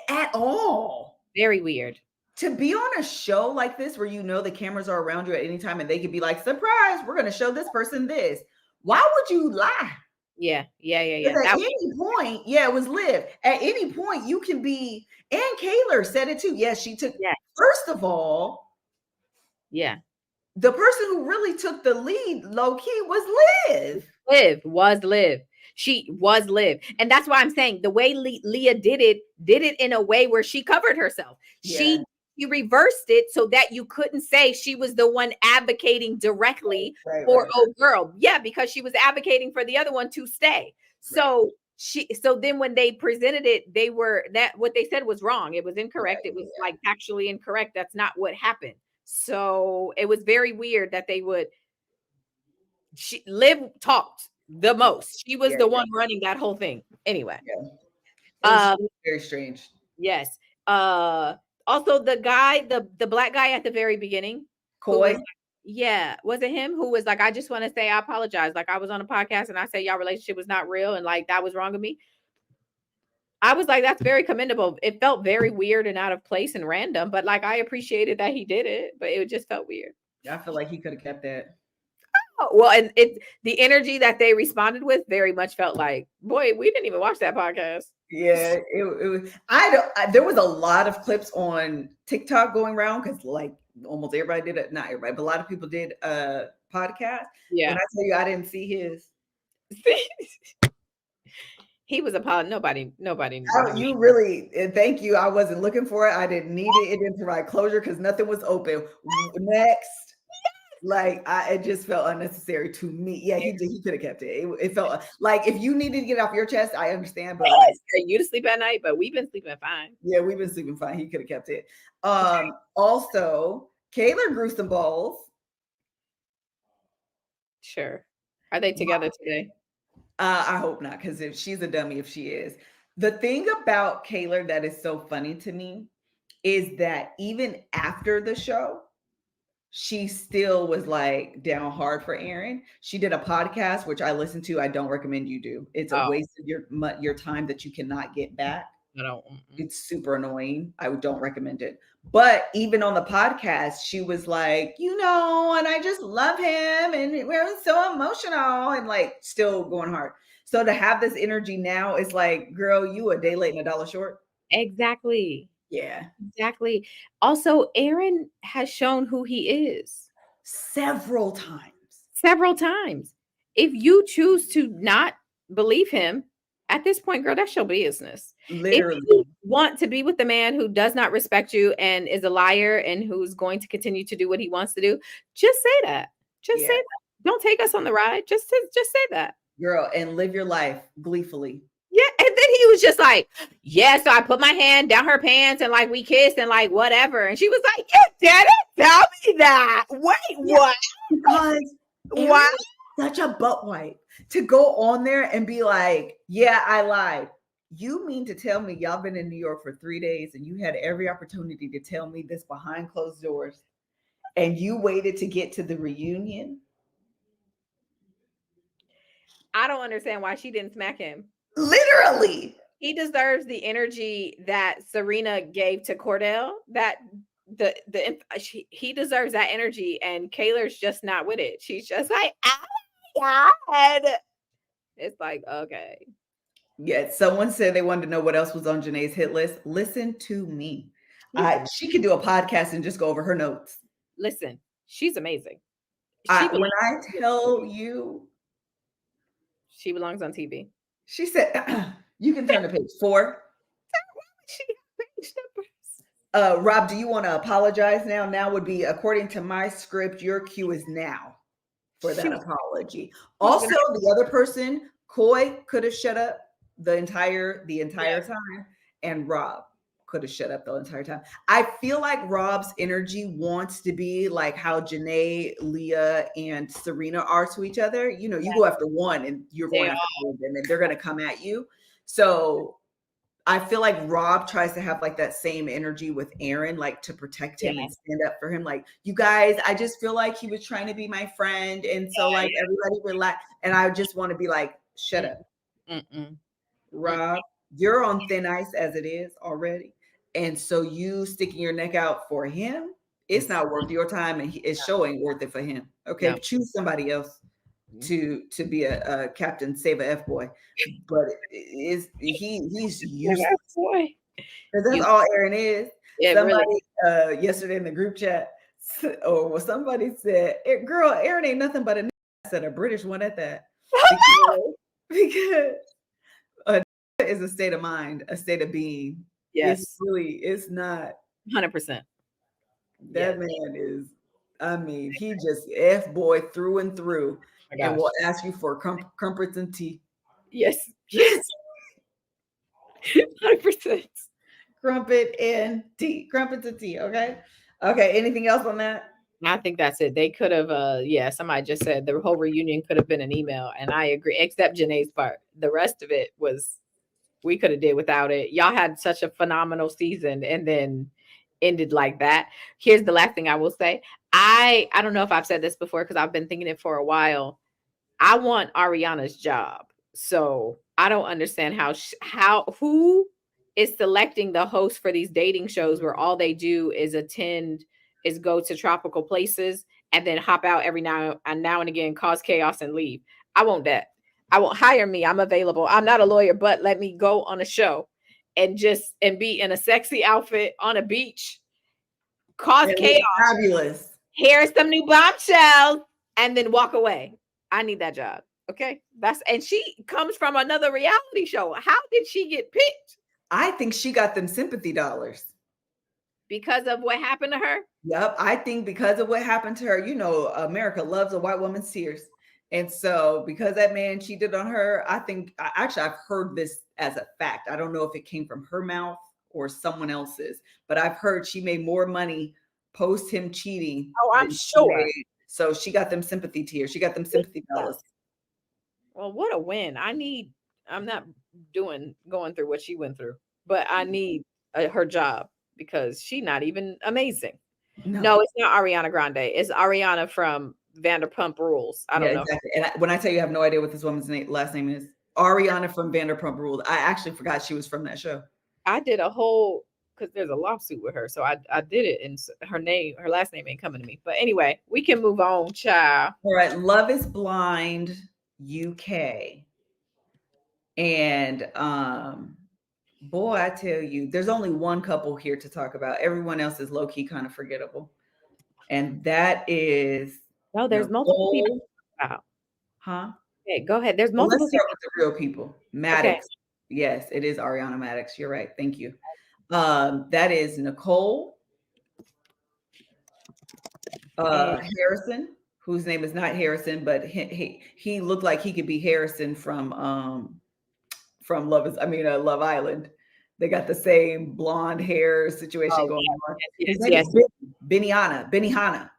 At all. Very weird. To be on a show like this where you know the cameras are around you at any time and they could be like, surprise, we're going to show this person this. Why would you lie? Yeah. At any point, it was Liv. At any point, you can be, and Kayla said it too. Yes, she took, first of all, the person who really took the lead low key was Liv. She was Liv. And that's why I'm saying the way Leah did it in a way where she covered herself. She reversed it so that you couldn't say she was the one advocating directly for old girl. Yeah, because she was advocating for the other one to stay. So then when they presented it, what they said was wrong. It was incorrect. It was like actually incorrect. That's not what happened. So it was very weird that Liv talked the most. She was the one running that whole thing. Anyway. Very strange. Yes. Also, the guy, the black guy at the very beginning, Coy. Was it him who was like, I just want to say I apologize. Like, I was on a podcast and I said y'all relationship was not real and like that was wrong of me. I was like, that's very commendable. It felt very weird and out of place and random, but like I appreciated that he did it, but it just felt weird. I feel like he could have kept that. Oh, well, and the energy that they responded with very much felt like, boy, we didn't even watch that podcast. Yeah, it was. There was a lot of clips on TikTok going around because like almost everybody did it. Not everybody, but a lot of people did a podcast. Yeah, and I tell you, I didn't see his. He was a pod. Nobody. You really, thank you. I wasn't looking for it. I didn't need it. It didn't provide closure because nothing was open. Next. Like it just felt unnecessary to me. Yeah, he could have kept it. It felt like if you needed to get off your chest, I understand. But like, you to sleep at night, but we've been sleeping fine. Yeah, we've been sleeping fine. He could have kept it. Also, Kayla grew some balls. Sure. Are they together today? I hope not, because if she's a dummy, if she is. The thing about Kayla that is so funny to me is that even after the show, she still was like down hard for Aaron. She did a podcast, which I listened to. I don't recommend you do. It's a waste of your time that you cannot get back. I don't. It's super annoying. I don't recommend it. But even on the podcast, she was like, and I just love him, and we're so emotional, and like still going hard. So to have this energy now is like, girl, you a day late and a dollar short. Exactly. Yeah. Exactly. Also, Aaron has shown who he is several times. If you choose to not believe him, at this point, girl, that's your business. Literally. If you want to be with the man who does not respect you and is a liar and who's going to continue to do what he wants to do, just say that. Say that. Don't take us on the ride. Just say that. Girl, and live your life gleefully. Yeah, and then he was just like, yeah, so I put my hand down her pants and like we kissed and like whatever. And she was like, you didn't tell me that. Wait, what? Because why? Such a butt wipe to go on there and be like, yeah, I lied. You mean to tell me y'all been in New York for 3 days and you had every opportunity to tell me this behind closed doors and you waited to get to the reunion? I don't understand why she didn't smack him. Literally. He deserves the energy that Serena gave to Cordell. That he deserves that energy, and Kayla's just not with it. She's just like, oh my God. It's like, okay. Yeah, someone said they wanted to know what else was on Janae's hit list. Listen to me. She could do a podcast and just go over her notes. Listen, she's amazing. When I tell you, she belongs on TV. She said, you can turn to page 4. Rob, do you want to apologize now? Now would be, according to my script, your cue is now for that apology. Also, the other person, Coy, could have shut up the entire time, and Rob could have shut up the entire time. I feel like Rob's energy wants to be like how Janae, Leah, and Serena are to each other. You go after one and you're going after all of them and they're going to come at you. So I feel like Rob tries to have like that same energy with Aaron, like to protect him and stand up for him. Like, you guys, I just feel like he was trying to be my friend. And so like everybody relax. And I just want to be like, shut up. Rob, you're on thin ice as it is already. And so you sticking your neck out for him, it's not worth your time, and it's showing worth it for him. Okay, choose somebody else to be a captain, save a F boy. But he's useless. Because that's all Aaron is. Yeah, somebody really. Yesterday in the group chat, somebody said, "Girl, Aaron ain't nothing but a." I said a British one at that. Because is a state of mind, a state of being. Yes, it's not 100%. That man is, he just F boy through and through, and will ask you for crumpets and tea. Yes. 100%. Crumpets and tea. Okay. Anything else on that? I think that's it. They could have, somebody just said the whole reunion could have been an email, and I agree, except Janae's part. The rest of it was, we could have did without it. Y'all had such a phenomenal season and then ended like that. Here's the last thing I will say. I don't know if I've said this before because I've been thinking it for a while. I want Ariana's job. So I don't understand who is selecting the host for these dating shows where all they do is go to tropical places and then hop out every now and again, cause chaos and leave. I want that. I won't hire me. I'm available. I'm not a lawyer, but let me go on a show and be in a sexy outfit on a beach, cause chaos, fabulous, hear some new bombshells, and then walk away. I need that job. Okay. And she comes from another reality show. How did she get picked? I think she got them sympathy dollars. because of what happened to her. Yep, I think because of what happened to her, America loves a white woman's tears. And so because that man cheated on her, I think actually I've heard this as a fact. I don't know if it came from her mouth or someone else's, but I've heard she made more money post him cheating. Oh, I'm sure. So she got them sympathy tears. She got them sympathy dollars. Well, what a win. I'm not going through what she went through, but I need her job because she's not even amazing. No, it's not Ariana Grande. It's Ariana from Vanderpump Rules. I don't know. Exactly. And when I tell you I have no idea what this woman's last name is, Ariana from Vanderpump Rules. I actually forgot she was from that show. I did a whole, because there's a lawsuit with her. So I did it, and her last name ain't coming to me. But anyway, we can move on, child. All right. Love is Blind UK. And boy, I tell you, there's only one couple here to talk about. Everyone else is low-key kind of forgettable. And that is there's multiple people. Huh? Okay, go ahead. There's multiple people. With the real people. Maddox. Okay. Yes, it is Ariana Maddox. You're right. Thank you. That is Nicole Harrison, whose name is not Harrison, but he looked like he could be Harrison from Love Island. They got the same blonde hair situation going on. Yes. Benihana.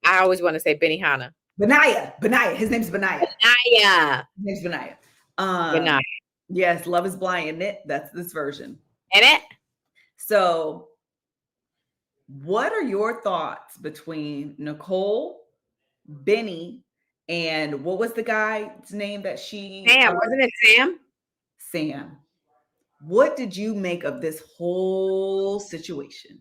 I always want to say Benihana. Benaya. His name's Benaya. His name's Benaya. Benaya. Yes, Love is Blind, isn't it? That's this version. In it. So, what are your thoughts between Nicole, Benny, and what was the guy's name that she? Sam, wasn't it Sam? Sam. What did you make of this whole situation?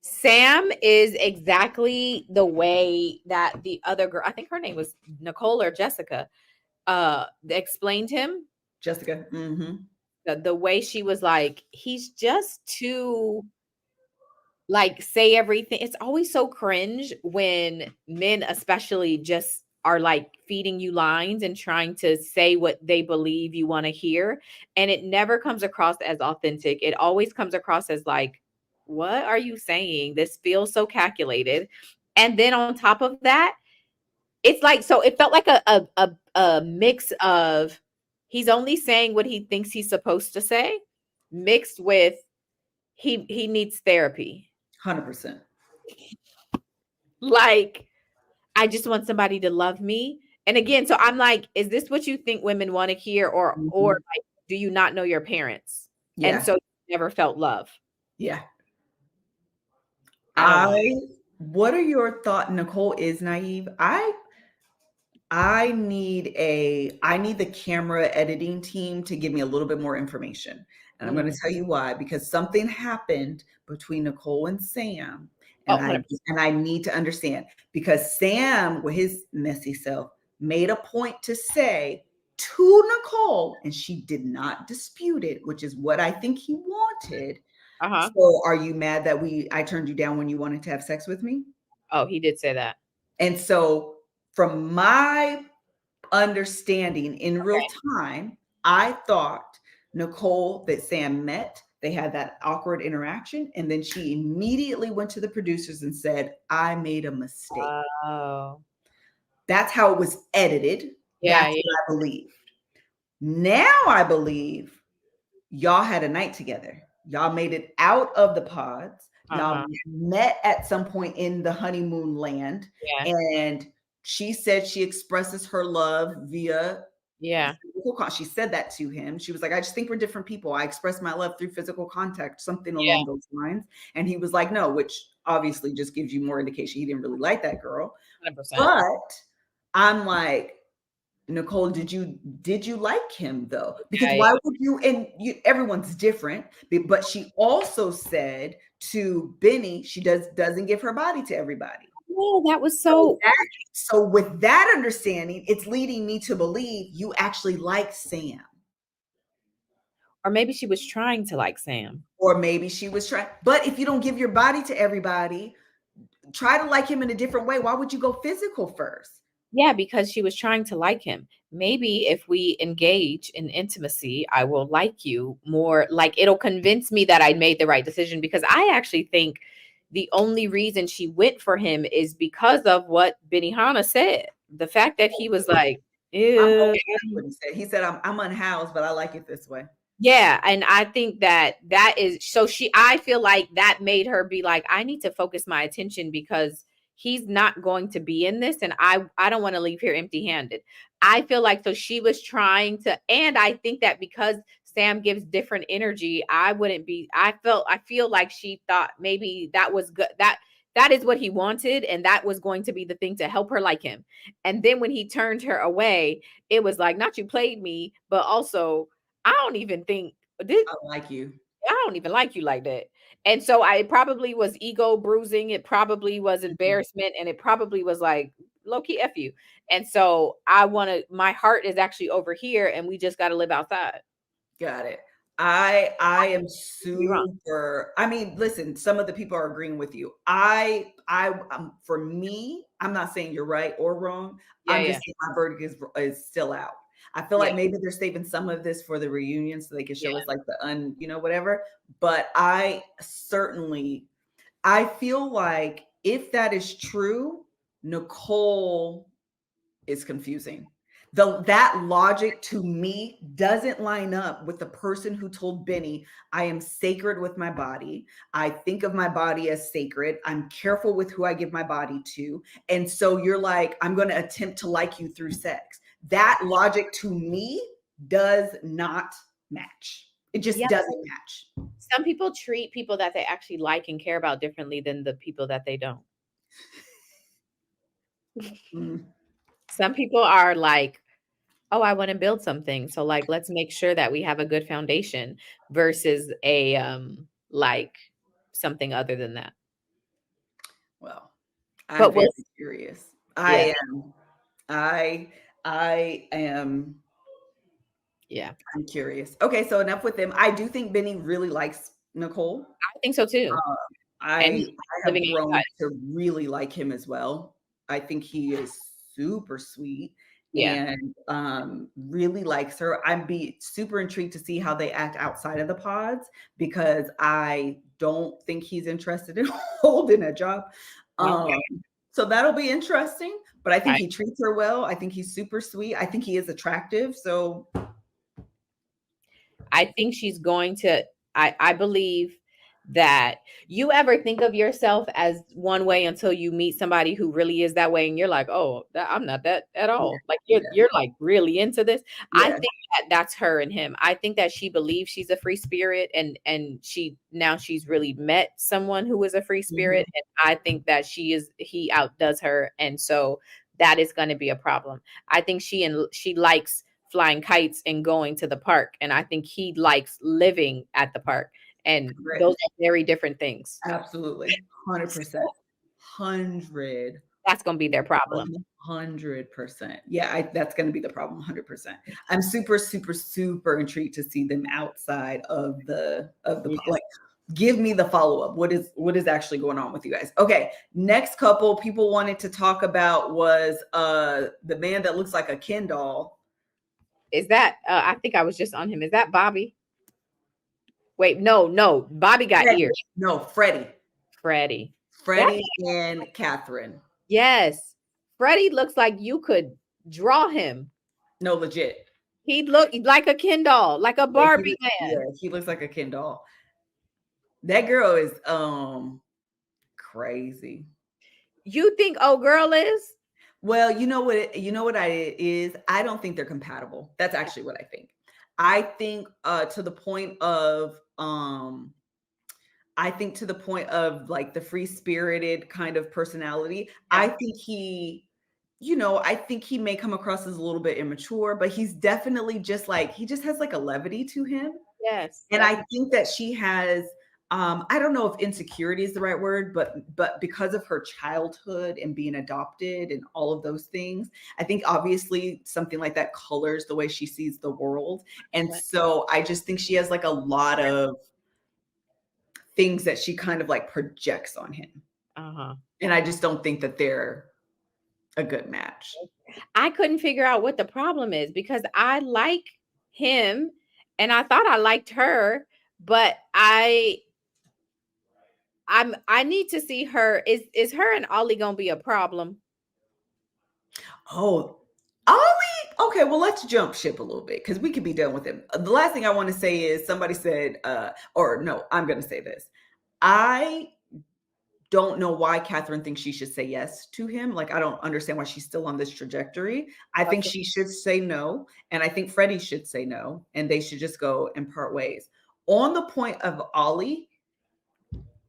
Sam is exactly the way that the other girl, I think her name was Nicole or Jessica, explained him. Jessica. Mm-hmm. The way she was like, he's just too, like, say everything. It's always so cringe when men especially just are like feeding you lines and trying to say what they believe you want to hear. And it never comes across as authentic. It always comes across as like, what are you saying? This feels so calculated. And then on top of that, it's like, so it felt like a mix of he's only saying what he thinks he's supposed to say, mixed with he needs therapy. 100%. Like, I just want somebody to love me. And again, so I'm like, is this what you think women want to hear? Or like, do you not know your parents? Yeah. And so you never felt love. Yeah. What are your thoughts? Nicole is naive. I need the camera editing team to give me a little bit more information. And I'm going to tell you why, because something happened between Nicole and Sam. And I need to understand, because Sam, with his messy self, made a point to say to Nicole, and she did not dispute it, which is what I think he wanted. So are you mad that I turned you down when you wanted to have sex with me? Oh, he did say that. And so from my understanding in real time, I thought Nicole that Sam met, they had that awkward interaction, and then she immediately went to the producers and said, I made a mistake. Oh. That's how it was edited. Yeah, That's what I believe. Now I believe y'all had a night together. Y'all made it out of the pods. Y'all met at some point in the honeymoon land. Yeah. And she said she expresses her love via she said that to him. She was like, I just think we're different people. I express my love through physical contact, something along those lines. And he was like, no, which obviously just gives you more indication he didn't really like that girl. 100%. But I'm like, Nicole, did you like him though? Because why would you? And everyone's different. But she also said to Benny, she doesn't give her body to everybody. Oh, that was so. So with that understanding, it's leading me to believe you actually like Sam. Or maybe she was trying to like Sam. Or maybe she was trying. But if you don't give your body to everybody, try to like him in a different way. Why would you go physical first? Yeah, because she was trying to like him. Maybe if we engage in intimacy, I will like you more. Like it'll convince me that I made the right decision, because I actually think the only reason she went for him is because of what Benihana said. The fact that he was like, I'm ew. okay with what he said. He said, I'm unhoused, but I like it this way. Yeah, and I think that is so I feel like that made her be like, I need to focus my attention because he's not going to be in this, and I don't want to leave here empty-handed. I feel like so she was trying to, and I think that because Sam gives different energy, I feel like she thought maybe that was good, that is what he wanted, and that was going to be the thing to help her like him. And then when he turned her away, it was like, not you played me, but also I don't even think I like you. I don't even like you like that. And so it probably was ego bruising. It probably was embarrassment. And it probably was like low key F you. And so my heart is actually over here, and we just got to live outside. Got it. I am super, I mean, listen, some of the people are agreeing with you. For me, I'm not saying you're right or wrong. Yeah, I'm just saying my verdict is still out. I feel like maybe they're saving some of this for the reunion so they can show us like the whatever. But I feel like if that is true, Nicole is confusing. That logic to me doesn't line up with the person who told Benny, I am sacred with my body. I think of my body as sacred. I'm careful with who I give my body to. And so you're like, I'm going to attempt to like you through sex. That logic to me does not match. It just doesn't match. Some people treat people that they actually like and care about differently than the people that they don't. Some people are like, oh, I want to build something. So like, let's make sure that we have a good foundation versus a like something other than that. Well, I'm very curious. Yeah. I am. Yeah. I'm curious. Okay, so enough with them. I do think Benny really likes Nicole. I think so too. I have grown to really like him as well. I think he is super sweet and really likes her. I'd be super intrigued to see how they act outside of the pods, because I don't think he's interested in holding a job. So that'll be interesting, but I think he treats her well. I think he's super sweet. I think he is attractive. So I think she's going to, I believe that you ever think of yourself as one way until you meet somebody who really is that way. And you're like, oh, I'm not that at all. Like you're like really into this. I think that's her and him. I think that she believes she's a free spirit, and she's really met someone who is a free spirit. And I think that he outdoes her. And so that is going to be a problem. I think she likes flying kites and going to the park. And I think he likes living at the park. And those are very different things. Absolutely. 100%. 100. That's going to be their problem. 100%. Yeah, that's going to be the problem. 100%. I'm super, super, super intrigued to see them outside of the like, give me the follow-up. What is actually going on with you guys? Okay. Next couple people wanted to talk about was the man that looks like a Ken doll. Is that I think I was just on him. Is that Bobby? Wait, no. Bobby got ears. No, Freddie and Catherine. Yes. Freddie looks like you could draw him. No, legit. He looked like a Ken doll, like a Barbie man. Yeah, he looks like a Ken doll. That girl is crazy. You think old girl is? Well, you know what it is? I don't think they're compatible. That's actually what I think. I think to the point of like the free-spirited kind of personality. I think he may come across as a little bit immature, but he's definitely just like, he just has like a levity to him. Yes. And I think that she has I don't know if insecurity is the right word, but because of her childhood and being adopted and all of those things, I think obviously something like that colors the way she sees the world. And so I just think she has like a lot of things that she kind of like projects on him. And I just don't think that they're a good match. I couldn't figure out what the problem is because I like him and I thought I liked her, but I need to see her. Is her and Ollie gonna be a problem? Oh, Ollie. Okay, well, let's jump ship a little bit because we could be done with him. The last thing I want to say is somebody said, or no, I'm going to say this. I don't know why Catherine thinks she should say yes to him. Like, I don't understand why she's still on this trajectory. I think she should say no. And I think Freddie should say no. And they should just go and part ways. On the point of Ollie,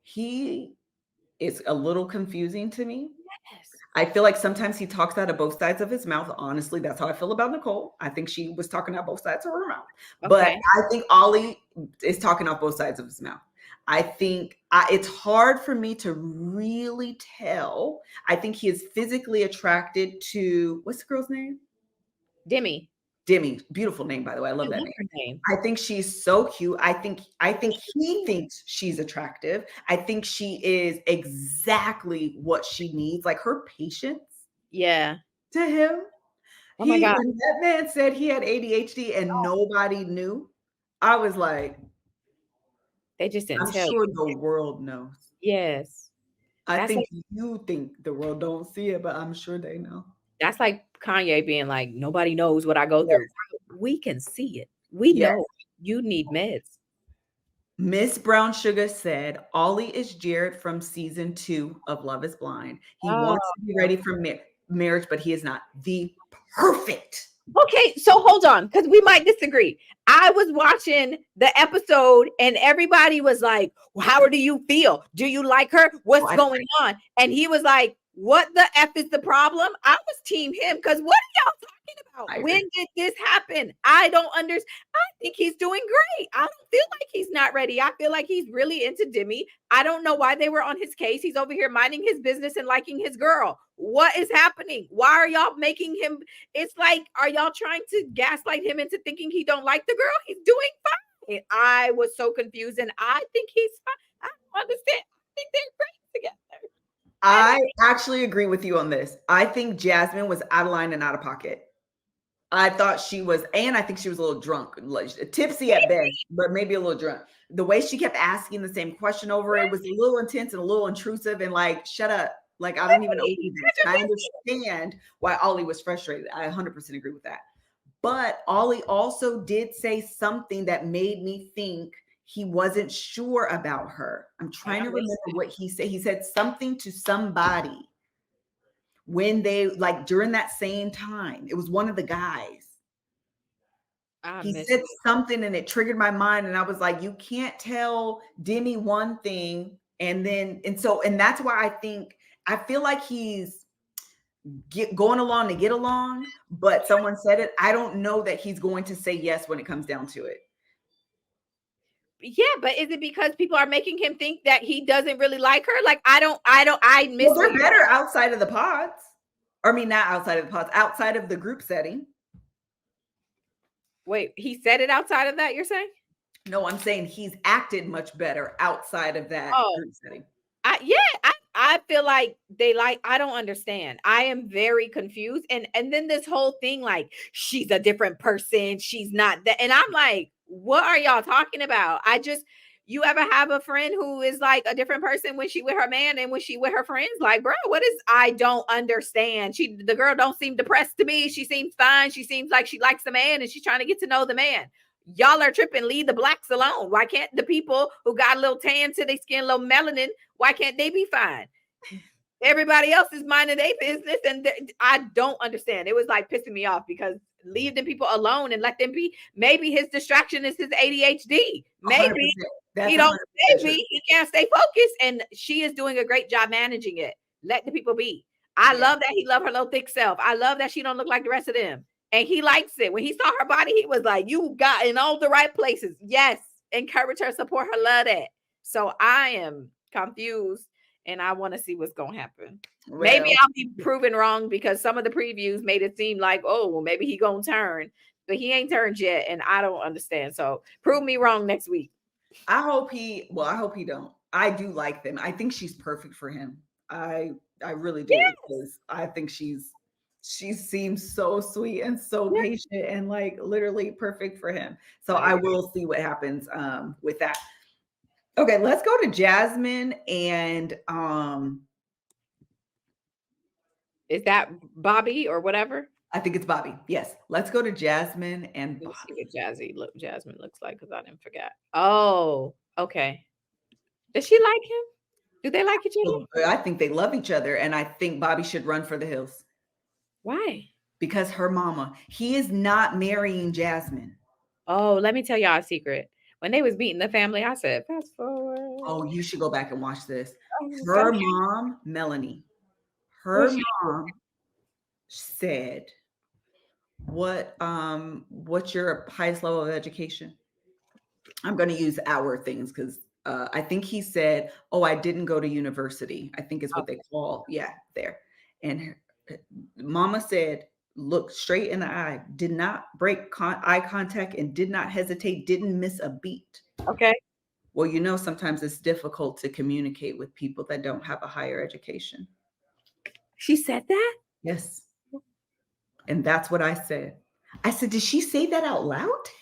he is a little confusing to me. Yes. I feel like sometimes he talks out of both sides of his mouth. Honestly, that's how I feel about Nicole. I think she was talking out both sides of her mouth. Okay. But I think Ollie is talking out both sides of his mouth. I think it's hard for me to really tell. I think he is physically attracted to, what's the girl's name? Demi. Beautiful name, by the way. I love that name. I think she's so cute. I think he thinks she's attractive. I think she is exactly what she needs. Like her patience. Yeah. To him. Oh my God. When that man said he had ADHD and nobody knew, I was like, they just didn't tell you. The world knows. Yes. I think you think the world don't see it, but I'm sure they know. That's like Kanye being like, nobody knows what I go through. We can see it. We know you need meds. Miss Brown Sugar said, Ollie is Jared from season 2 of Love is Blind. He wants to be ready for marriage, but he is not the perfect. Okay, so hold on, because we might disagree. I was watching the episode and everybody was like, well, how do you feel? Do you like her? What's going on? And he was like, what the F is the problem? I was team him because what are y'all talking about? When did this happen? I don't understand. I think he's doing great. I don't feel like he's not ready. I feel like he's really into Demi. I don't know why they were on his case. He's over here minding his business and liking his girl. What is happening? Why are y'all making him? It's like, are y'all trying to gaslight him into thinking he don't like the girl? He's doing fine. I was so confused and I think he's fine. I don't understand. I think they're great together. I actually agree with you on this. I think Jasmine was out of line and out of pocket. I thought she was, and I think she was a little drunk, like tipsy at best, but maybe a little drunk. The way she kept asking the same question over, it was a little intense and a little intrusive and like, shut up. Like, I don't even know this. I understand why Ollie was frustrated. I 100% agree with that. But Ollie also did say something that made me think he wasn't sure about her. I'm trying to remember what he said. He said something to somebody when they, like, during that same time. It was one of the guys. He said something and it triggered my mind. And I was like, you can't tell Demi one thing. And that's why I feel like he's going along to get along. But someone said it. I don't know that he's going to say yes when it comes down to it. Yeah, but is it because people are making him think that he doesn't really like her? Like, I miss. Well, they're better outside of the pods. I mean, not outside of the pods, outside of the group setting. Wait, he said it outside of that, you're saying? No, I'm saying he's acted much better outside of that group setting. I feel like I don't understand. I am very confused. And then this whole thing, like, she's a different person. She's not that. And I'm like, what are y'all talking about? You ever have a friend who is like a different person when she with her man and when she with her friends? Like, bro, I don't understand. The girl don't seem depressed to me. She seems fine. She seems like she likes the man and she's trying to get to know the man. Y'all are tripping. Leave the blacks alone. Why can't the people who got a little tan to their skin, a little melanin, why can't they be fine? Everybody else is minding their business, and I don't understand. It was like pissing me off because leave the people alone and let them be. Maybe his distraction is his ADHD. Maybe he can't stay focused, and she is doing a great job managing it. Let the people be. I love that he loved her little thick self. I love that she don't look like the rest of them. And he likes it. When he saw her body, he was like, you got in all the right places. Yes. Encourage her, support her, love that. So I am confused and I want to see what's going to happen. Well, maybe I'll be proven wrong because some of the previews made it seem like, oh, well, maybe he going to turn, but he ain't turned yet. And I don't understand. So prove me wrong next week. I hope he don't. I do like them. I think she's perfect for him. I really do. Yes. Because I think she's She seems so sweet and so Yeah. patient and like literally perfect for him. So I I will see what happens with that. Okay, let's go to Jasmine and Is that Bobby or whatever? I think it's Bobby. Yes, let's go to Jasmine and Let me see Bobby. what Jasmine looks like because I didn't forget. Oh, okay. Does she like him? Do they like each other? I think they love each other, and I think Bobby should run for the hills. Why? Because her mama, he is not marrying Jasmine. Oh, let me tell y'all a secret. When they was meeting the family, I said, fast forward. Oh, you should go back and watch this. Oh, Her okay. mom, Melanie, her What's she- mom said, what's your highest level of education? I'm going to use our things because I think he said, oh, I didn't go to university. I think is what they call, yeah, there. And mama said, look straight in the eye, did not break eye contact and did not hesitate, didn't miss a beat. Okay. Well, you know, sometimes it's difficult to communicate with people that don't have a higher education. She said that? Yes. And that's what I said. I said, did she say that out loud to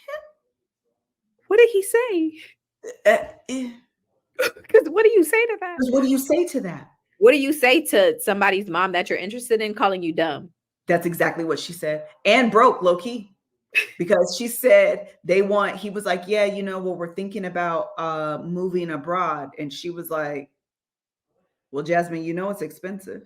What did he say? him? Because what do you say to that? What do you say to that? What do you say to somebody's mom that you're interested in calling you dumb? That's exactly what she said. And broke, low key. Because she said he was like, yeah, you know, well, we're thinking about moving abroad. And she was like, well, Jasmine, you know, it's expensive.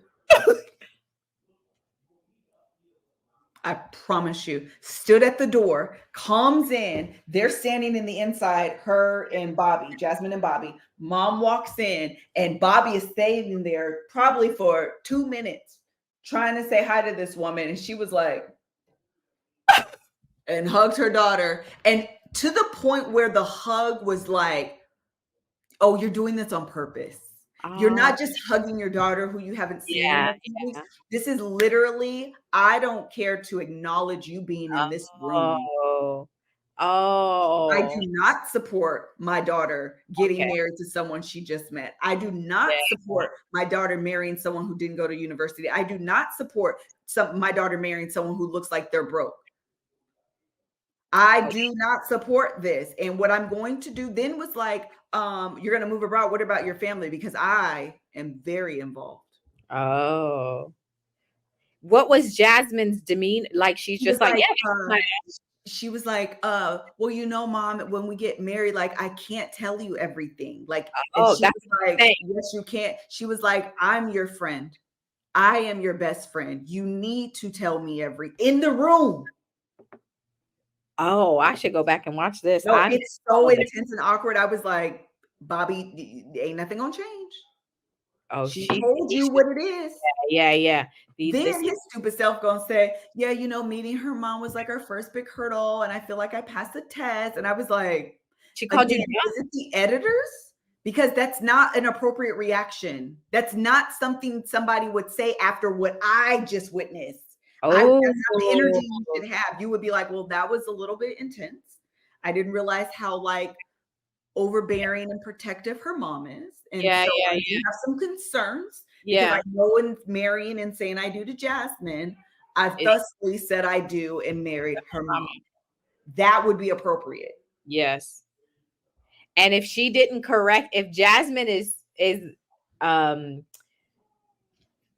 I promise you, stood at the door, comes in, they're standing in the inside, her and Bobby, Jasmine and Bobby. Mom walks in and Bobby is staying there probably for 2 minutes trying to say hi to this woman. And she was like, and hugged her daughter. And to the point where the hug was like, oh, you're doing this on purpose. You're not just hugging your daughter who you haven't seen in a few weeks. This is literally, I don't care to acknowledge you being in this room. I do not support my daughter getting married to someone she just met. I do not support my daughter marrying someone who didn't go to university. I do not support my daughter marrying someone who looks like they're broke. I do not support this. And what I'm going to do then was like, you're going to move abroad. What about your family? Because I am very involved. Oh. What was Jasmine's demeanor? Like, she's just like, yeah. She was like, well, you know, mom, when we get married, like, I can't tell you everything. Like, and she was like, yes, you can't. She was like, I'm your friend. I am your best friend. You need to tell me in the room. Oh, I should go back and watch this. No, it's so intense and awkward. I was like, Bobby, ain't nothing gonna change. Oh, she told you what it is. Yeah. Then his stupid self gonna say, yeah, you know, meeting her mom was like our first big hurdle, and I feel like I passed the test. And I was like, she called you. Is it the editors? Because that's not an appropriate reaction. That's not something somebody would say after what I just witnessed. That's not the energy you should have. You would be like, well, that was a little bit intense. I didn't realize how like overbearing and protective her mom is. And I do have some concerns. Because I know in marrying and saying I do to Jasmine, I've thusly said I do and married her mom. That would be appropriate. Yes. And if she didn't correct, if Jasmine is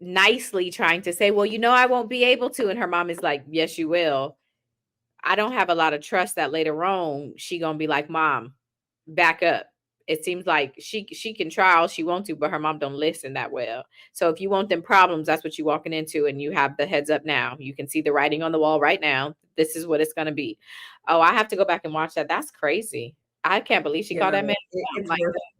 nicely trying to say, well, you know, I won't be able to. And her mom is like, yes, you will. I don't have a lot of trust that later on she gonna be like, mom, back up. It seems like she can try all she wants to, but her mom don't listen that well. So if you want them problems, that's what you're walking into, and you have the heads up now. You can see the writing on the wall right now. This is what it's gonna be. Oh, I have to go back and watch that. That's crazy. I can't believe she called that man.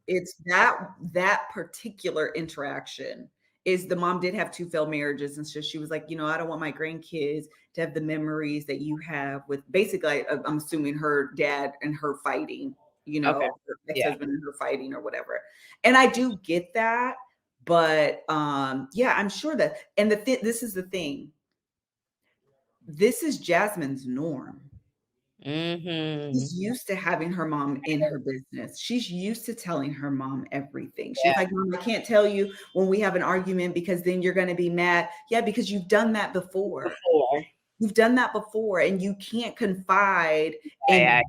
It's that particular interaction. Is the mom did have 2 failed marriages, and so she was like, you know, I don't want my grandkids to have the memories that you have with basically, I'm assuming her dad and her fighting, you know, her ex-husband and her fighting or whatever. And I do get that, but yeah, I'm sure that, and this is the thing. This is Jasmine's norm. She's used to having her mom in her business. She's used to telling her mom everything. She's like, Mom, I can't tell you when we have an argument because then you're going to be mad. Yeah, because you've done that before. You've done that before, and you can't confide in.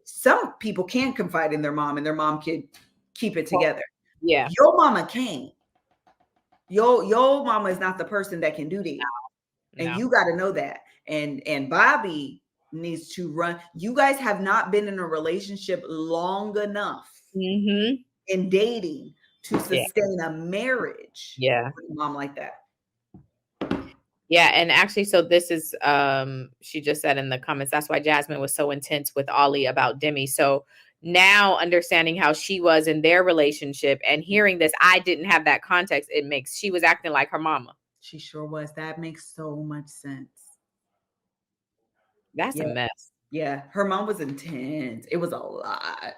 Some people can confide in their mom, and their mom can keep it together. Yeah, your mama can't. Your mama is not the person that can do that, and you got to know that. And Bobby needs to run. You guys have not been in a relationship long enough in dating to sustain a marriage. Yeah, with a mom like that. Yeah, and actually, so this is she just said in the comments, that's why Jasmine was so intense with Ollie about Demi. So now understanding how she was in their relationship and hearing this, I didn't have that context. She was acting like her mama. She sure was. That makes so much sense. That's a mess. Yeah, her mom was intense. It was a lot.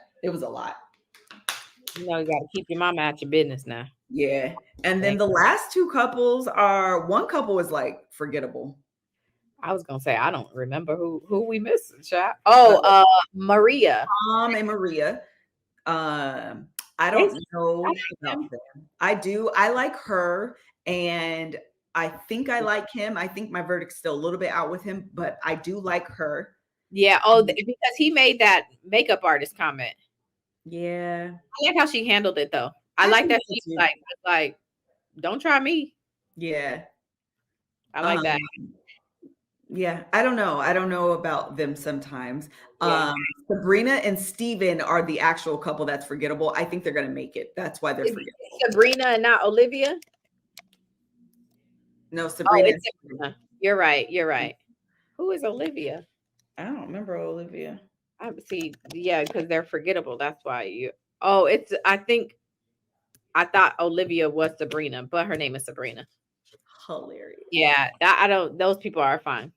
You got to keep your mama out your business now. Yeah. And then the last two couples one couple is like forgettable. I was gonna say I don't remember who we missed. Chat. Oh, Maria. Tom and Maria. I don't know about them. I do. I like her, and I think I like him. I think my verdict's still a little bit out with him, but I do like her. Yeah. Because he made that makeup artist comment. Yeah. I like how she handled it though. I like that she's like, don't try me. Yeah. I like that. Yeah, I don't know. I don't know about them sometimes. Sabrina and Steven are the actual couple that's forgettable. I think they're going to make it. That's why they're forgettable. Sabrina and not Olivia? No, Sabrina. Sabrina. You're right. Who is Olivia? I don't remember Olivia. I see. Yeah, because they're forgettable. That's why I thought Olivia was Sabrina, but her name is Sabrina. Hilarious. Yeah, those people are fine.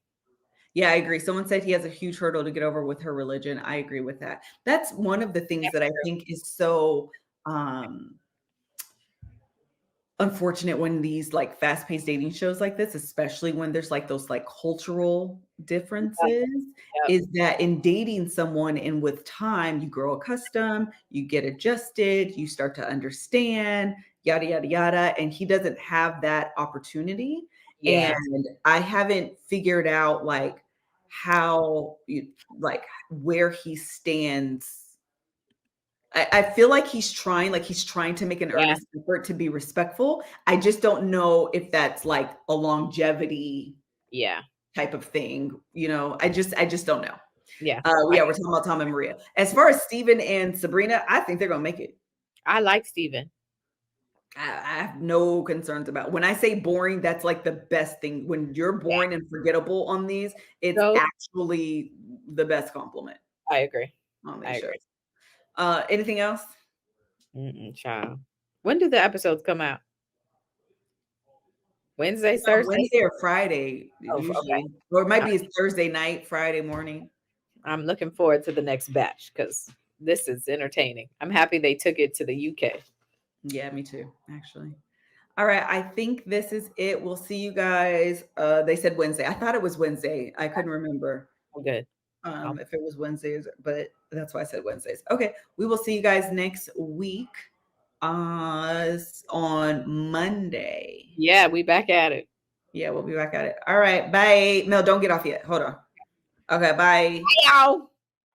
Yeah, I agree. Someone said he has a huge hurdle to get over with her religion. I agree with that. That's one of the things that I think is so unfortunate when these like fast-paced dating shows like this, especially when there's like those like cultural differences, is that in dating someone and with time, you grow accustomed, you get adjusted, you start to understand, yada, yada, yada. And he doesn't have that opportunity. Yeah. And I haven't figured out like where he stands. I feel like he's trying to make an earnest effort to be respectful. I just don't know if that's like a longevity type of thing. You know, I just don't know. Yeah. We're talking about Tom and Maria. As far as Steven and Sabrina, I think they're going to make it. I like Steven. I have no concerns about. When I say boring, that's like the best thing. When you're boring and forgettable on these, it's actually the best compliment. I agree. On these shows. Anything else? Child. When do the episodes come out? Wednesday, Thursday? Wednesday or Friday, usually. Okay. Or it might be Thursday night, Friday morning. I'm looking forward to the next batch because this is entertaining. I'm happy they took it to the UK. Yeah, me too, actually. All right, I think this is it. We'll see you guys. They said Wednesday. I thought it was Wednesday. I couldn't remember. Oh, good. If it was Wednesdays, but that's why I said Wednesdays. Okay, we will see you guys next week on Monday. Yeah, we back at it. Yeah, we'll be back at it. All right, bye. Mel, don't get off yet. Hold on. Okay, bye. Bye, y'all.